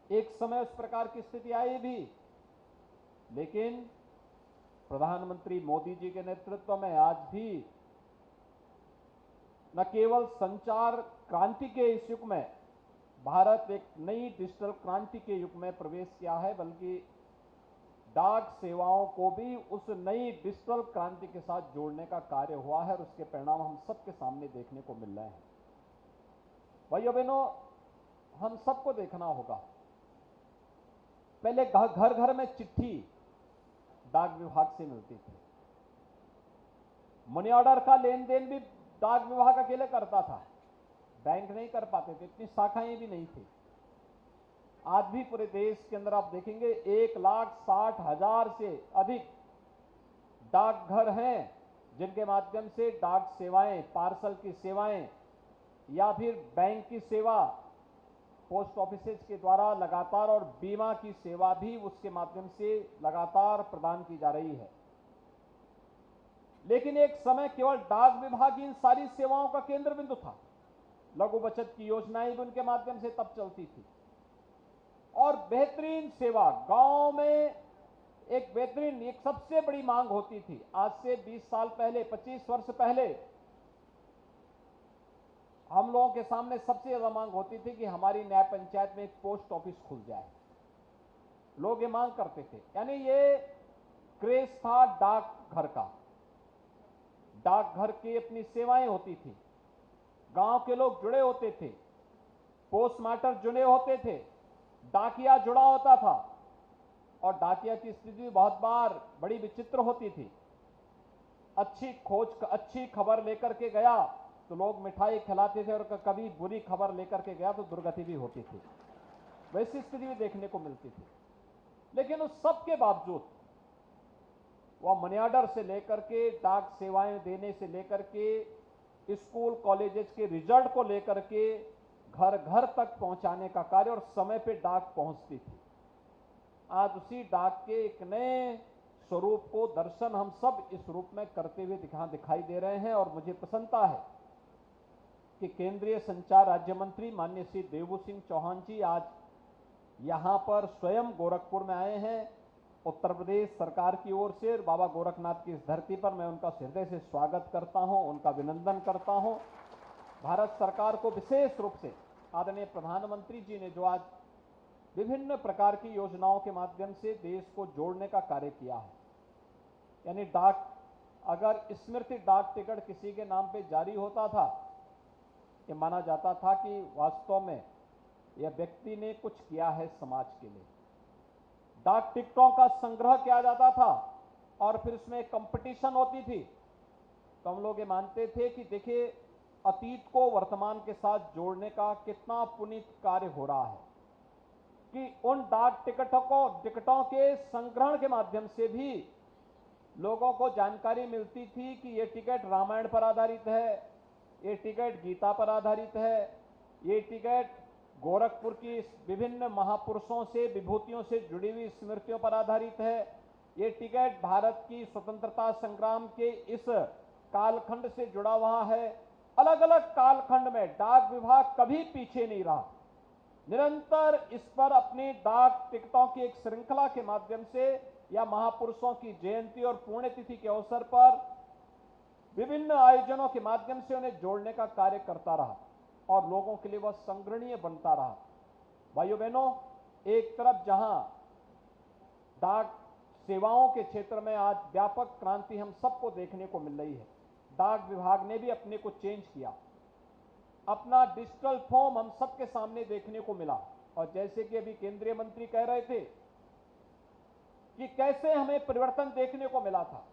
एक समय उस प्रकार की स्थिति आई भी, लेकिन प्रधानमंत्री मोदी जी के नेतृत्व में आज भी न केवल संचार क्रांति के इस युग में भारत एक नई डिजिटल क्रांति के युग में प्रवेश किया है, बल्कि डाक सेवाओं को भी उस नई डिजिटल क्रांति के साथ जोड़ने का कार्य हुआ है और उसके परिणाम हम सबके सामने देखने को मिल रहे हैं। भाइयों बहनों, हम सबको देखना होगा, पहले घर घर में चिट्ठी डाक विभाग से मिलती थी। मनी ऑर्डर का लेन देन भी डाक विभाग अकेले करता था, बैंक नहीं कर पाते थे, इतनी शाखाएं भी नहीं थी। आज भी पूरे देश के अंदर आप देखेंगे 1,60,000 से अधिक डाकघर हैं जिनके माध्यम से डाक सेवाएं, पार्सल की सेवाएं या फिर बैंक की सेवा पोस्ट ऑफिसेज के द्वारा लगातार और बीमा की सेवा भी उसके माध्यम से लगातार प्रदान की जा रही है। लेकिन एक समय केवल डाक विभाग इन सारी सेवाओं का केंद्र बिंदु था। लघु बचत की योजनाएं भी उनके माध्यम से तब चलती थी और बेहतरीन सेवा गांव में एक सबसे बड़ी मांग होती थी। आज से 20 साल पहले, 25 वर्ष पहले हम लोगों के सामने सबसे ज्यादा मांग होती थी कि हमारी न्याय पंचायत में एक पोस्ट ऑफिस खुल जाए। लोग ये मांग करते थे, यानी ये क्रेज था डाकघर का। डाकघर की अपनी सेवाएं होती थी, गांव के लोग जुड़े होते थे, पोस्टमास्टर जुड़े होते थे, डाकिया जुड़ा होता था और डाकिया की स्थिति बहुत बार बड़ी विचित्र होती थी। अच्छी खबर लेकर के गया तो लोग मिठाई खिलाते थे और कभी बुरी खबर लेकर के गया तो दुर्गति भी होती थी। वैसी स्थिति भी देखने को मिलती थी। लेकिन उस सब के बावजूद वह मनी ऑर्डर से लेकर के डाक सेवाएं देने से लेकर के स्कूल कॉलेजेस के रिजल्ट को लेकर के घर घर तक पहुंचाने का कार्य और समय पे डाक पहुंचती थी। आज उसी डाक के एक नए स्वरूप को दर्शन हम सब इस रूप में करते हुए दिखाई दे रहे हैं और मुझे प्रसन्नता है कि केंद्रीय संचार राज्य मंत्री माननीय श्री देवभूषण सिंह चौहान जी आज यहां पर स्वयं गोरखपुर में आए हैं। उत्तर प्रदेश सरकार की ओर से बाबा गोरखनाथ की इस धरती पर मैं उनका हृदय से स्वागत करता हूं, उनका अभिनंदन करता हूं। भारत सरकार को विशेष रूप से आदरणीय प्रधानमंत्री जी ने जो आज विभिन्न प्रकार की योजनाओं के माध्यम से देश को जोड़ने का कार्य किया है, यानी डाक, अगर स्मृति डाक टिकट किसी के नाम पे जारी होता था, ये माना जाता था कि वास्तव में यह व्यक्ति ने कुछ किया है समाज के लिए। डाक टिकटों का संग्रह किया जाता था और फिर उसमें कंपटीशन होती थी। तो हम लोग ये मानते थे कि देखिए अतीत को वर्तमान के साथ जोड़ने का कितना पुनीत कार्य हो रहा है कि उन डाक टिकटों के संग्रहण के माध्यम से भी लोगों को जानकारी मिलती थी कि ये टिकट रामायण पर आधारित है, ये टिकट गीता पर आधारित है, ये टिकट गोरखपुर की विभिन्न महापुरुषों से, विभूतियों से जुड़ी हुई स्मृतियों पर आधारित है, ये टिकट भारत की स्वतंत्रता संग्राम के इस कालखंड से जुड़ा हुआ है। अलग अलग कालखंड में डाक विभाग कभी पीछे नहीं रहा, निरंतर इस पर अपनी डाक टिकटों की एक श्रृंखला के माध्यम से या महापुरुषों की जयंती और पुण्यतिथि के अवसर पर विभिन्न आयोजनों के माध्यम से उन्हें जोड़ने का कार्य करता रहा और लोगों के लिए वह संग्रहणीय बनता रहा। भाइयों बहनों, एक तरफ जहां डाक सेवाओं के क्षेत्र में आज व्यापक क्रांति हम सबको देखने को मिल रही है, डाक विभाग ने भी अपने को चेंज किया, अपना डिजिटल फॉर्म हम सबके सामने देखने को मिला। और जैसे कि अभी केंद्रीय मंत्री कह रहे थे कि कैसे हमें परिवर्तन देखने को मिला था।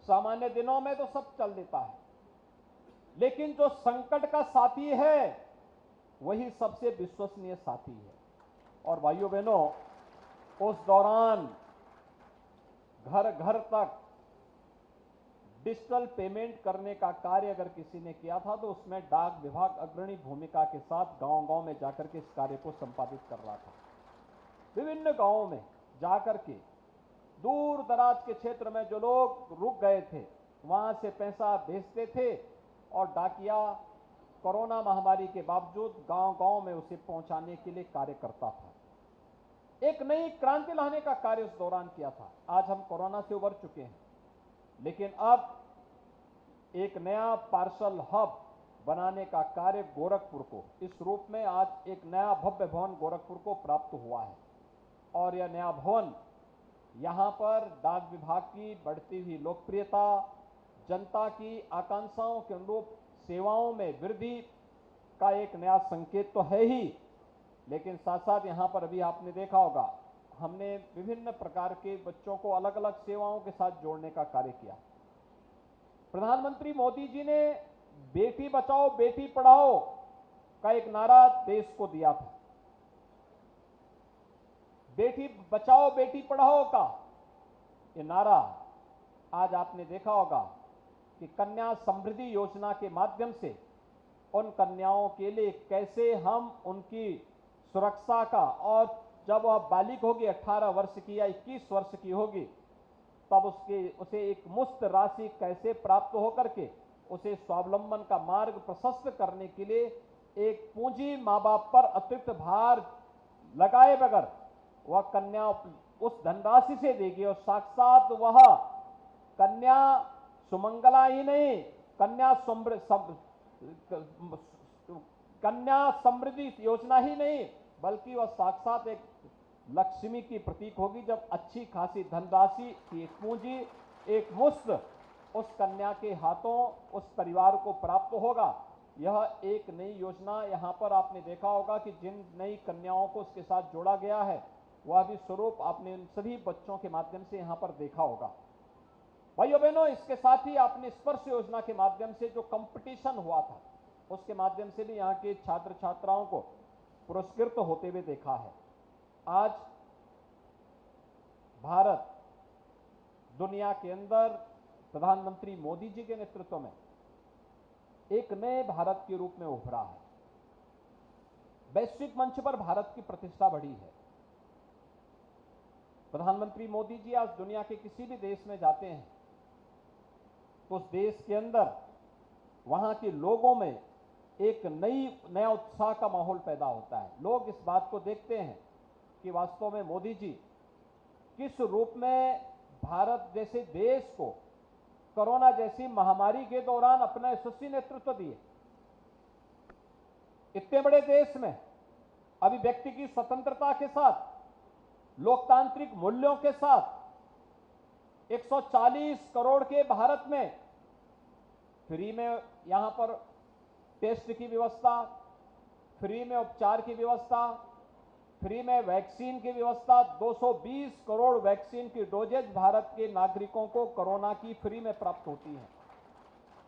सामान्य दिनों में तो सब चल देता है, लेकिन जो संकट का साथी है वही सबसे विश्वसनीय साथी है। और भाइयों बहनों, उस दौरान घर घर तक डिजिटल पेमेंट करने का कार्य अगर किसी ने किया था तो उसमें डाक विभाग अग्रणी भूमिका के साथ गांव-गांव में जाकर के इस कार्य को संपादित कर रहा था। विभिन्न गांवों में जाकर के दूर दराज के क्षेत्र में जो लोग रुक गए थे वहां से पैसा भेजते थे और डाकिया कोरोना महामारी के बावजूद गांव-गांव में उसे पहुंचाने के लिए कार्य करता था। एक नई क्रांति लाने का कार्य उस दौरान किया था। आज हम कोरोना से उबर चुके हैं, लेकिन अब एक नया पार्सल हब बनाने का कार्य गोरखपुर को, इस रूप में आज एक नया भव्य भवन गोरखपुर को प्राप्त हुआ है और यह नया भवन यहाँ पर डाक विभाग की बढ़ती हुई लोकप्रियता, जनता की आकांक्षाओं के अनुरूप सेवाओं में वृद्धि का एक नया संकेत तो है ही, लेकिन साथ साथ यहाँ पर अभी आपने देखा होगा हमने विभिन्न प्रकार के बच्चों को अलग अलग सेवाओं के साथ जोड़ने का कार्य किया। प्रधानमंत्री मोदी जी ने बेटी बचाओ बेटी पढ़ाओ का एक नारा देश को दिया था। बेटी बचाओ बेटी पढ़ाओ का ये नारा आज आपने देखा होगा कि कन्या समृद्धि योजना के माध्यम से उन कन्याओं के लिए कैसे हम उनकी सुरक्षा का, और जब वह बालिग होगी 18 वर्ष की या 21 वर्ष की होगी तब उसे एक मुफ्त राशि कैसे प्राप्त होकर के उसे स्वावलंबन का मार्ग प्रशस्त करने के लिए एक पूंजी माँ बाप पर अतिरिक्त भार लगाए बगैर वह कन्या उस धनराशि से देगी, और साक्षात वह कन्या सुमंगला ही नहीं, कन्या समृद्धि योजना ही नहीं, बल्कि वह साक्षात एक लक्ष्मी की प्रतीक होगी, जब अच्छी खासी धनराशि की एक पूंजी, एक मुश्त उस कन्या के हाथों उस परिवार को प्राप्त होगा। यह एक नई योजना यहाँ पर आपने देखा होगा कि जिन नई कन्याओं को उसके साथ जोड़ा गया है वह भी स्वरूप आपने उन सभी बच्चों के माध्यम से यहाँ पर देखा होगा। भाइयों बहनों, इसके साथ ही आपने स्पर्श योजना के माध्यम से जो कंपटीशन हुआ था उसके माध्यम से भी यहाँ के छात्र छात्राओं को पुरस्कृत होते हुए देखा है। आज भारत दुनिया के अंदर प्रधानमंत्री मोदी जी के नेतृत्व में एक नए भारत के रूप में उभरा है। वैश्विक मंच पर भारत की प्रतिष्ठा बढ़ी है। प्रधानमंत्री मोदी जी आज दुनिया के किसी भी देश में जाते हैं तो उस देश के अंदर वहां के लोगों में एक नया उत्साह का माहौल पैदा होता है। लोग इस बात को देखते हैं कि वास्तव में मोदी जी किस रूप में भारत जैसे देश को कोरोना जैसी महामारी के दौरान अपना यशस्वी नेतृत्व दिए। इतने बड़े देश में अभिव्यक्ति की स्वतंत्रता के साथ, लोकतांत्रिक मूल्यों के साथ 140 करोड़ के भारत में फ्री में यहां पर टेस्ट की व्यवस्था, फ्री में उपचार की व्यवस्था, फ्री में वैक्सीन की व्यवस्था, 220 करोड़ वैक्सीन की डोजेज भारत के नागरिकों को कोरोना की फ्री में प्राप्त होती है।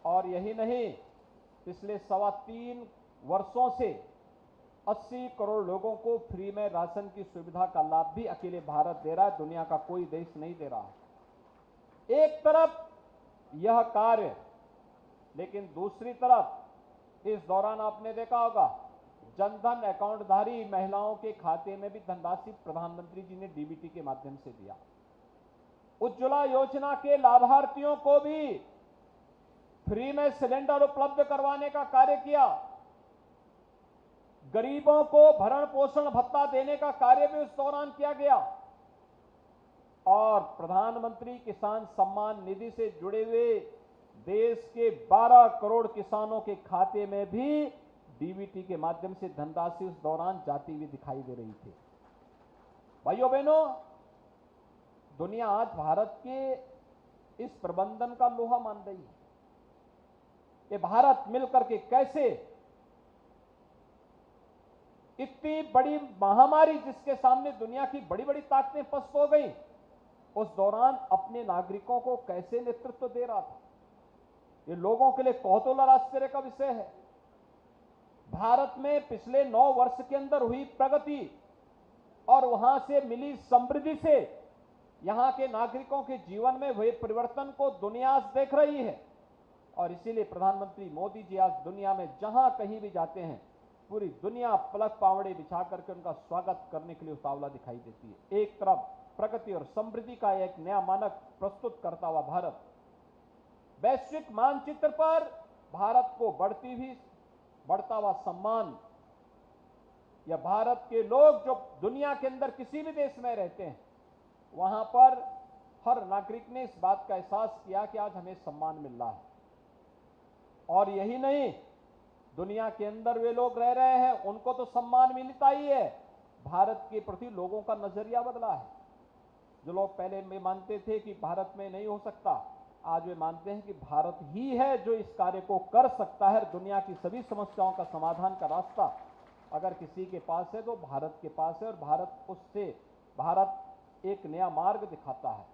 और यही नहीं, पिछले 3.25 वर्षों से 80 करोड़ लोगों को फ्री में राशन की सुविधा का लाभ भी अकेले भारत दे रहा है, दुनिया का कोई देश नहीं दे रहा है। एक तरफ यह कार्य, लेकिन दूसरी तरफ इस दौरान आपने देखा होगा जनधन अकाउंटधारी महिलाओं के खाते में भी धनराशि प्रधानमंत्री जी ने डीबीटी के माध्यम से दिया। उज्ज्वला योजना के लाभार्थियों को भी फ्री में सिलेंडर उपलब्ध करवाने का कार्य किया। गरीबों को भरण पोषण भत्ता देने का कार्य भी उस दौरान किया गया। और प्रधानमंत्री किसान सम्मान निधि से जुड़े हुए देश के 12 करोड़ किसानों के खाते में भी डीबीटी के माध्यम से धनराशि उस दौरान जाती हुई दिखाई दे रही थी। भाइयों बहनों, दुनिया आज भारत के इस प्रबंधन का लोहा मान रही है। ये भारत मिलकर के कैसे इतनी बड़ी महामारी जिसके सामने दुनिया की बड़ी बड़ी ताकतें पस्त हो गई, उस दौरान अपने नागरिकों को कैसे नेतृत्व दे रहा था, ये लोगों के लिए कौतूहल और आश्चर्य का विषय है। भारत में पिछले 9 वर्ष के अंदर हुई प्रगति और वहां से मिली समृद्धि से यहां के नागरिकों के जीवन में हुए परिवर्तन को दुनिया आज देख रही है। और इसीलिए प्रधानमंत्री मोदी जी आज दुनिया में जहां कहीं भी जाते हैं, पूरी दुनिया पलक पावड़े बिछा करके उनका स्वागत करने के लिए उतावला दिखाई देती है। एक तरफ प्रगति और समृद्धि का एक नया मानक प्रस्तुत करता हुआ भारत वैश्विक मानचित्र पर भारत को बढ़ता हुआ सम्मान, या भारत के लोग जो दुनिया के अंदर किसी भी देश में रहते हैं वहां पर हर नागरिक ने इस बात का एहसास किया कि आज हमें सम्मान मिल रहा है। और यही नहीं, दुनिया के अंदर वे लोग रह रहे हैं उनको तो सम्मान मिलता ही है, भारत के प्रति लोगों का नजरिया बदला है। जो लोग पहले में मानते थे कि भारत में नहीं हो सकता, आज वे मानते हैं कि भारत ही है जो इस कार्य को कर सकता है। दुनिया की सभी समस्याओं का समाधान का रास्ता अगर किसी के पास है तो भारत के पास है, और भारत एक नया मार्ग दिखाता है।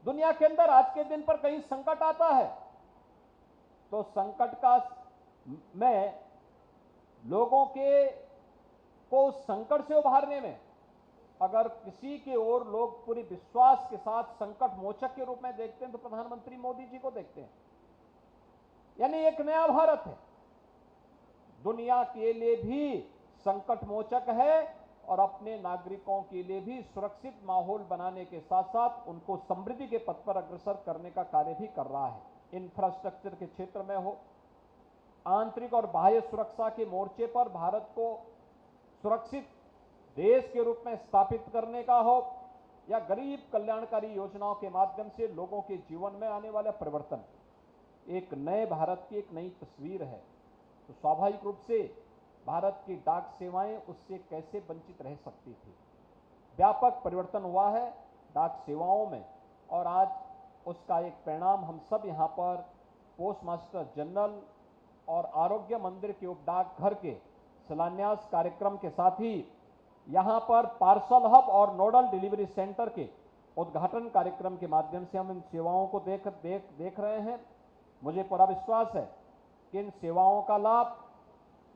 दुनिया के अंदर आज के दिन पर कहीं संकट आता है तो संकट में लोगों को उस संकट से उभारने में अगर किसी के और लोग पूरी विश्वास के साथ संकट मोचक के रूप में देखते हैं तो प्रधानमंत्री मोदी जी को देखते हैं। यानी एक नया भारत है, दुनिया के लिए भी संकट मोचक है और अपने नागरिकों के लिए भी सुरक्षित माहौल बनाने के साथ साथ उनको समृद्धि के पथ पर अग्रसर करने का कार्य भी कर रहा है। इंफ्रास्ट्रक्चर के क्षेत्र में हो, आंतरिक और बाह्य सुरक्षा के मोर्चे पर भारत को सुरक्षित देश के रूप में स्थापित करने का हो, या गरीब कल्याणकारी योजनाओं के माध्यम से लोगों के जीवन में आने वाला परिवर्तन, एक नए भारत की एक नई तस्वीर है। तो स्वाभाविक रूप से भारत की डाक सेवाएं उससे कैसे वंचित रह सकती थी। व्यापक परिवर्तन हुआ है डाक सेवाओं में, और आज उसका एक परिणाम हम सब यहाँ पर पोस्ट मास्टर जनरल और आरोग्य मंदिर के उपडाक घर के शिलान्यास कार्यक्रम के साथ ही यहाँ पर पार्सल हब और नोडल डिलीवरी सेंटर के उद्घाटन कार्यक्रम के माध्यम से हम इन सेवाओं को देख रहे हैं। मुझे पूरा विश्वास है कि इन सेवाओं का लाभ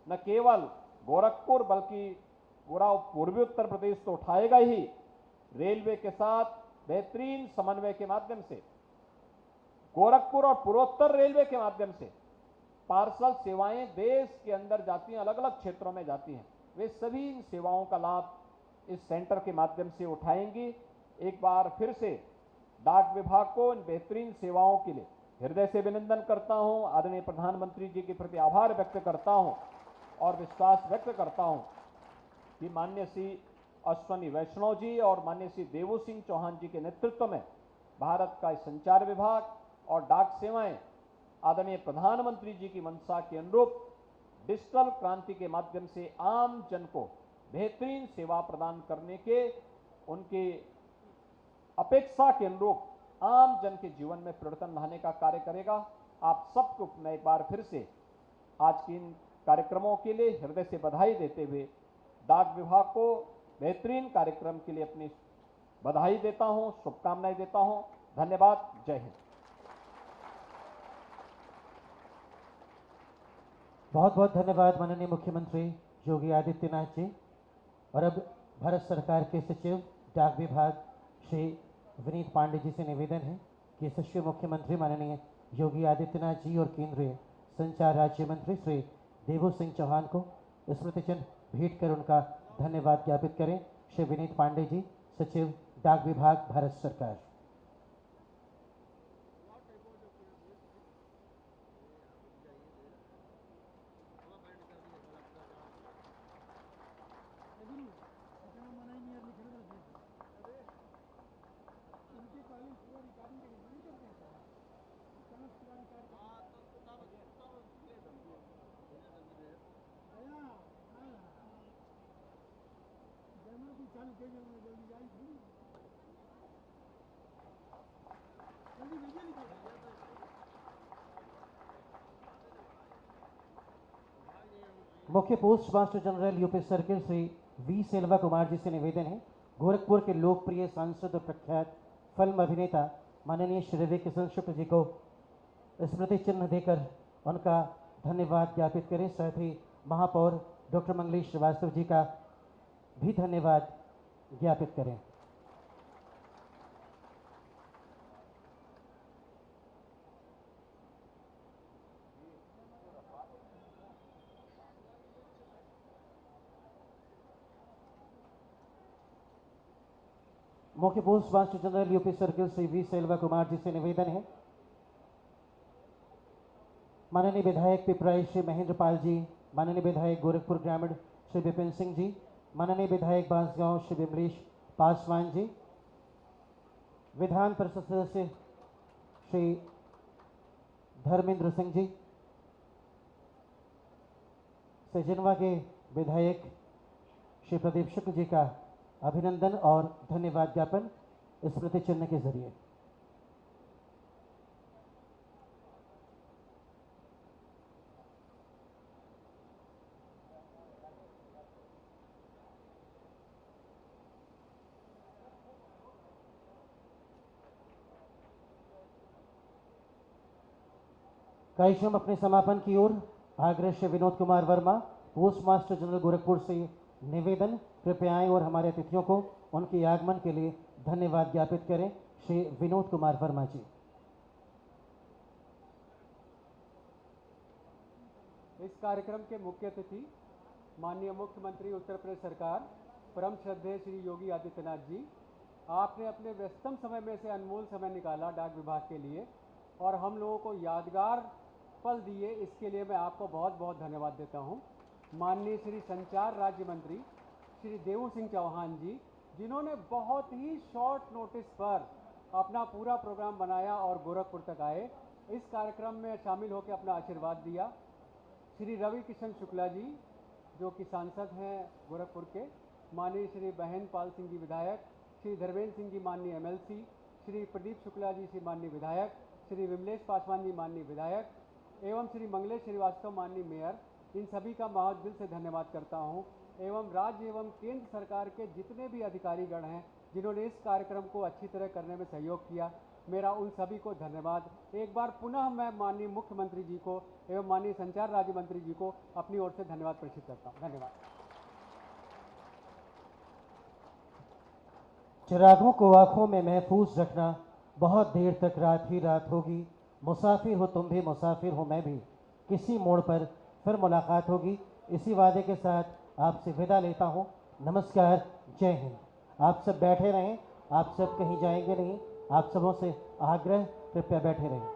न केवल गोरखपुर बल्कि पूरा पूर्वी उत्तर प्रदेश तो उठाएगा ही, रेलवे के साथ बेहतरीन समन्वय के माध्यम से गोरखपुर और पूर्वोत्तर रेलवे के माध्यम से पार्सल सेवाएं देश के अंदर जाती हैं, अलग अलग क्षेत्रों में जाती हैं। वे सभी इन सेवाओं का लाभ इस सेंटर के माध्यम से उठाएंगी। एक बार फिर से डाक विभाग को इन बेहतरीन सेवाओं के लिए हृदय से अभिनंदन करता हूं, आदरणीय प्रधानमंत्री जी के प्रति आभार व्यक्त करता हूं और विश्वास व्यक्त करता हूं कि माननीय श्री अश्वनी वैष्णव जी और माननीय श्री देवू सिंह चौहान जी के नेतृत्व में भारत का संचार विभाग और डाक सेवाएं आदरणीय प्रधानमंत्री जी की मंशा के अनुरूप डिजिटल क्रांति के माध्यम से आम जन को बेहतरीन सेवा प्रदान करने के उनके अपेक्षा के अनुरूप आम जन के जीवन में परिवर्तन लाने का कार्य करेगा। आप सबको मैं एक बार फिर से आज के इन कार्यक्रमों के लिए हृदय से बधाई देते हुए डाक विभाग को बेहतरीन कार्यक्रम के लिए अपनी बधाई देता हूं, शुभकामनाएं देता हूं। धन्यवाद। जय हिंद। बहुत बहुत धन्यवाद माननीय मुख्यमंत्री योगी आदित्यनाथ जी। और अब भारत सरकार के सचिव डाक विभाग श्री विनीत पांडे जी से निवेदन है कि यशस्वी मुख्यमंत्री माननीय योगी आदित्यनाथ जी और केंद्रीय संचार राज्य मंत्री श्री देवू सिंह चौहान को स्मृति चिन्ह भेंट कर उनका धन्यवाद ज्ञापित करें। श्री विनीत पांडे जी, सचिव डाक विभाग, भारत सरकार। मुख्य post master general UP circle Shri V Selva Kumar ji से निवेदन है गोरखपुर के लोकप्रिय सांसद और प्रख्यात फिल्म अभिनेता माननीय श्री रवि किशन शुक्ल जी को स्मृति चिन्ह देकर उनका धन्यवाद ज्ञापित करें। साथ ही महापौर डॉक्टर मंगलेश श्रीवास्तव जी का भी धन्यवाद ज्ञापित करें। मुख्य post master general UP circle Shri V Selva Kumar ji से निवेदन है माननीय विधायक पिपराई श्री महेंद्र पाल जी, माननीय विधायक गोरखपुर ग्रामीण श्री विपिन सिंह जी, माननीय विधायक बांसगांव श्री विमलेश पासवान जी, विधान परिषद सदस्य श्री धर्मेंद्र सिंह जी, सजनवा के विधायक श्री प्रदीप शुक्ल जी का अभिनंदन और धन्यवाद ज्ञापन स्मृति चिन्ह के जरिए। कार्यक्रम अपने समापन की ओर। आग्रह Shri Vinod Kumar Verma, post master general Gorakhpur से निवेदन, कृपया आएं और हमारे अतिथियों को उनके आगमन के लिए धन्यवाद ज्ञापित करें। श्री विनोद कुमार वर्मा जी। इस कार्यक्रम के मुख्य अतिथि माननीय मुख्यमंत्री उत्तर प्रदेश सरकार परम श्रद्धेय श्री योगी आदित्यनाथ जी, आपने अपने व्यस्तम समय में से अनमोल समय निकाला डाक विभाग के लिए और हम लोगों को यादगार पल दिए, इसके लिए मैं आपको बहुत बहुत धन्यवाद देता हूं। माननीय श्री संचार राज्य मंत्री श्री देवू सिंह चौहान जी, जिन्होंने बहुत ही शॉर्ट नोटिस पर अपना पूरा प्रोग्राम बनाया और गोरखपुर तक आए, इस कार्यक्रम में शामिल होकर अपना आशीर्वाद दिया। श्री रवि किशन शुक्ला जी, जो कि सांसद हैं गोरखपुर के, माननीय श्री बहन पाल सिंह जी विधायक, श्री धर्मेंद्र सिंह जी माननीय MLC, श्री प्रदीप शुक्ला जी श्री माननीय विधायक, श्री विमलेश पासवान जी माननीय विधायक एवं श्री मंगलेश श्रीवास्तव माननीय मेयर, इन सभी का बहुत दिल से धन्यवाद करता हूं। एवं राज्य एवं केंद्र सरकार के जितने भी अधिकारीगण हैं जिन्होंने इस कार्यक्रम को अच्छी तरह करने में सहयोग किया, मेरा उन सभी को धन्यवाद। एक बार पुनः मैं माननीय मुख्यमंत्री जी को एवं माननीय संचार राज्य मंत्री जी को अपनी ओर से धन्यवाद प्रेषित करता हूँ। धन्यवाद। चिरागों को आंखों में महफूज रखना, बहुत देर तक रात ही रात होगी, मुसाफिर हो तुम भी मुसाफिर हो मैं भी, किसी मोड़ पर फिर मुलाकात होगी। इसी वादे के साथ आपसे विदा लेता हूं। नमस्कार, जय हिंद। आप सब बैठे रहें, आप सब कहीं जाएंगे नहीं। आप सबों से आग्रह, कृपया बैठे रहें।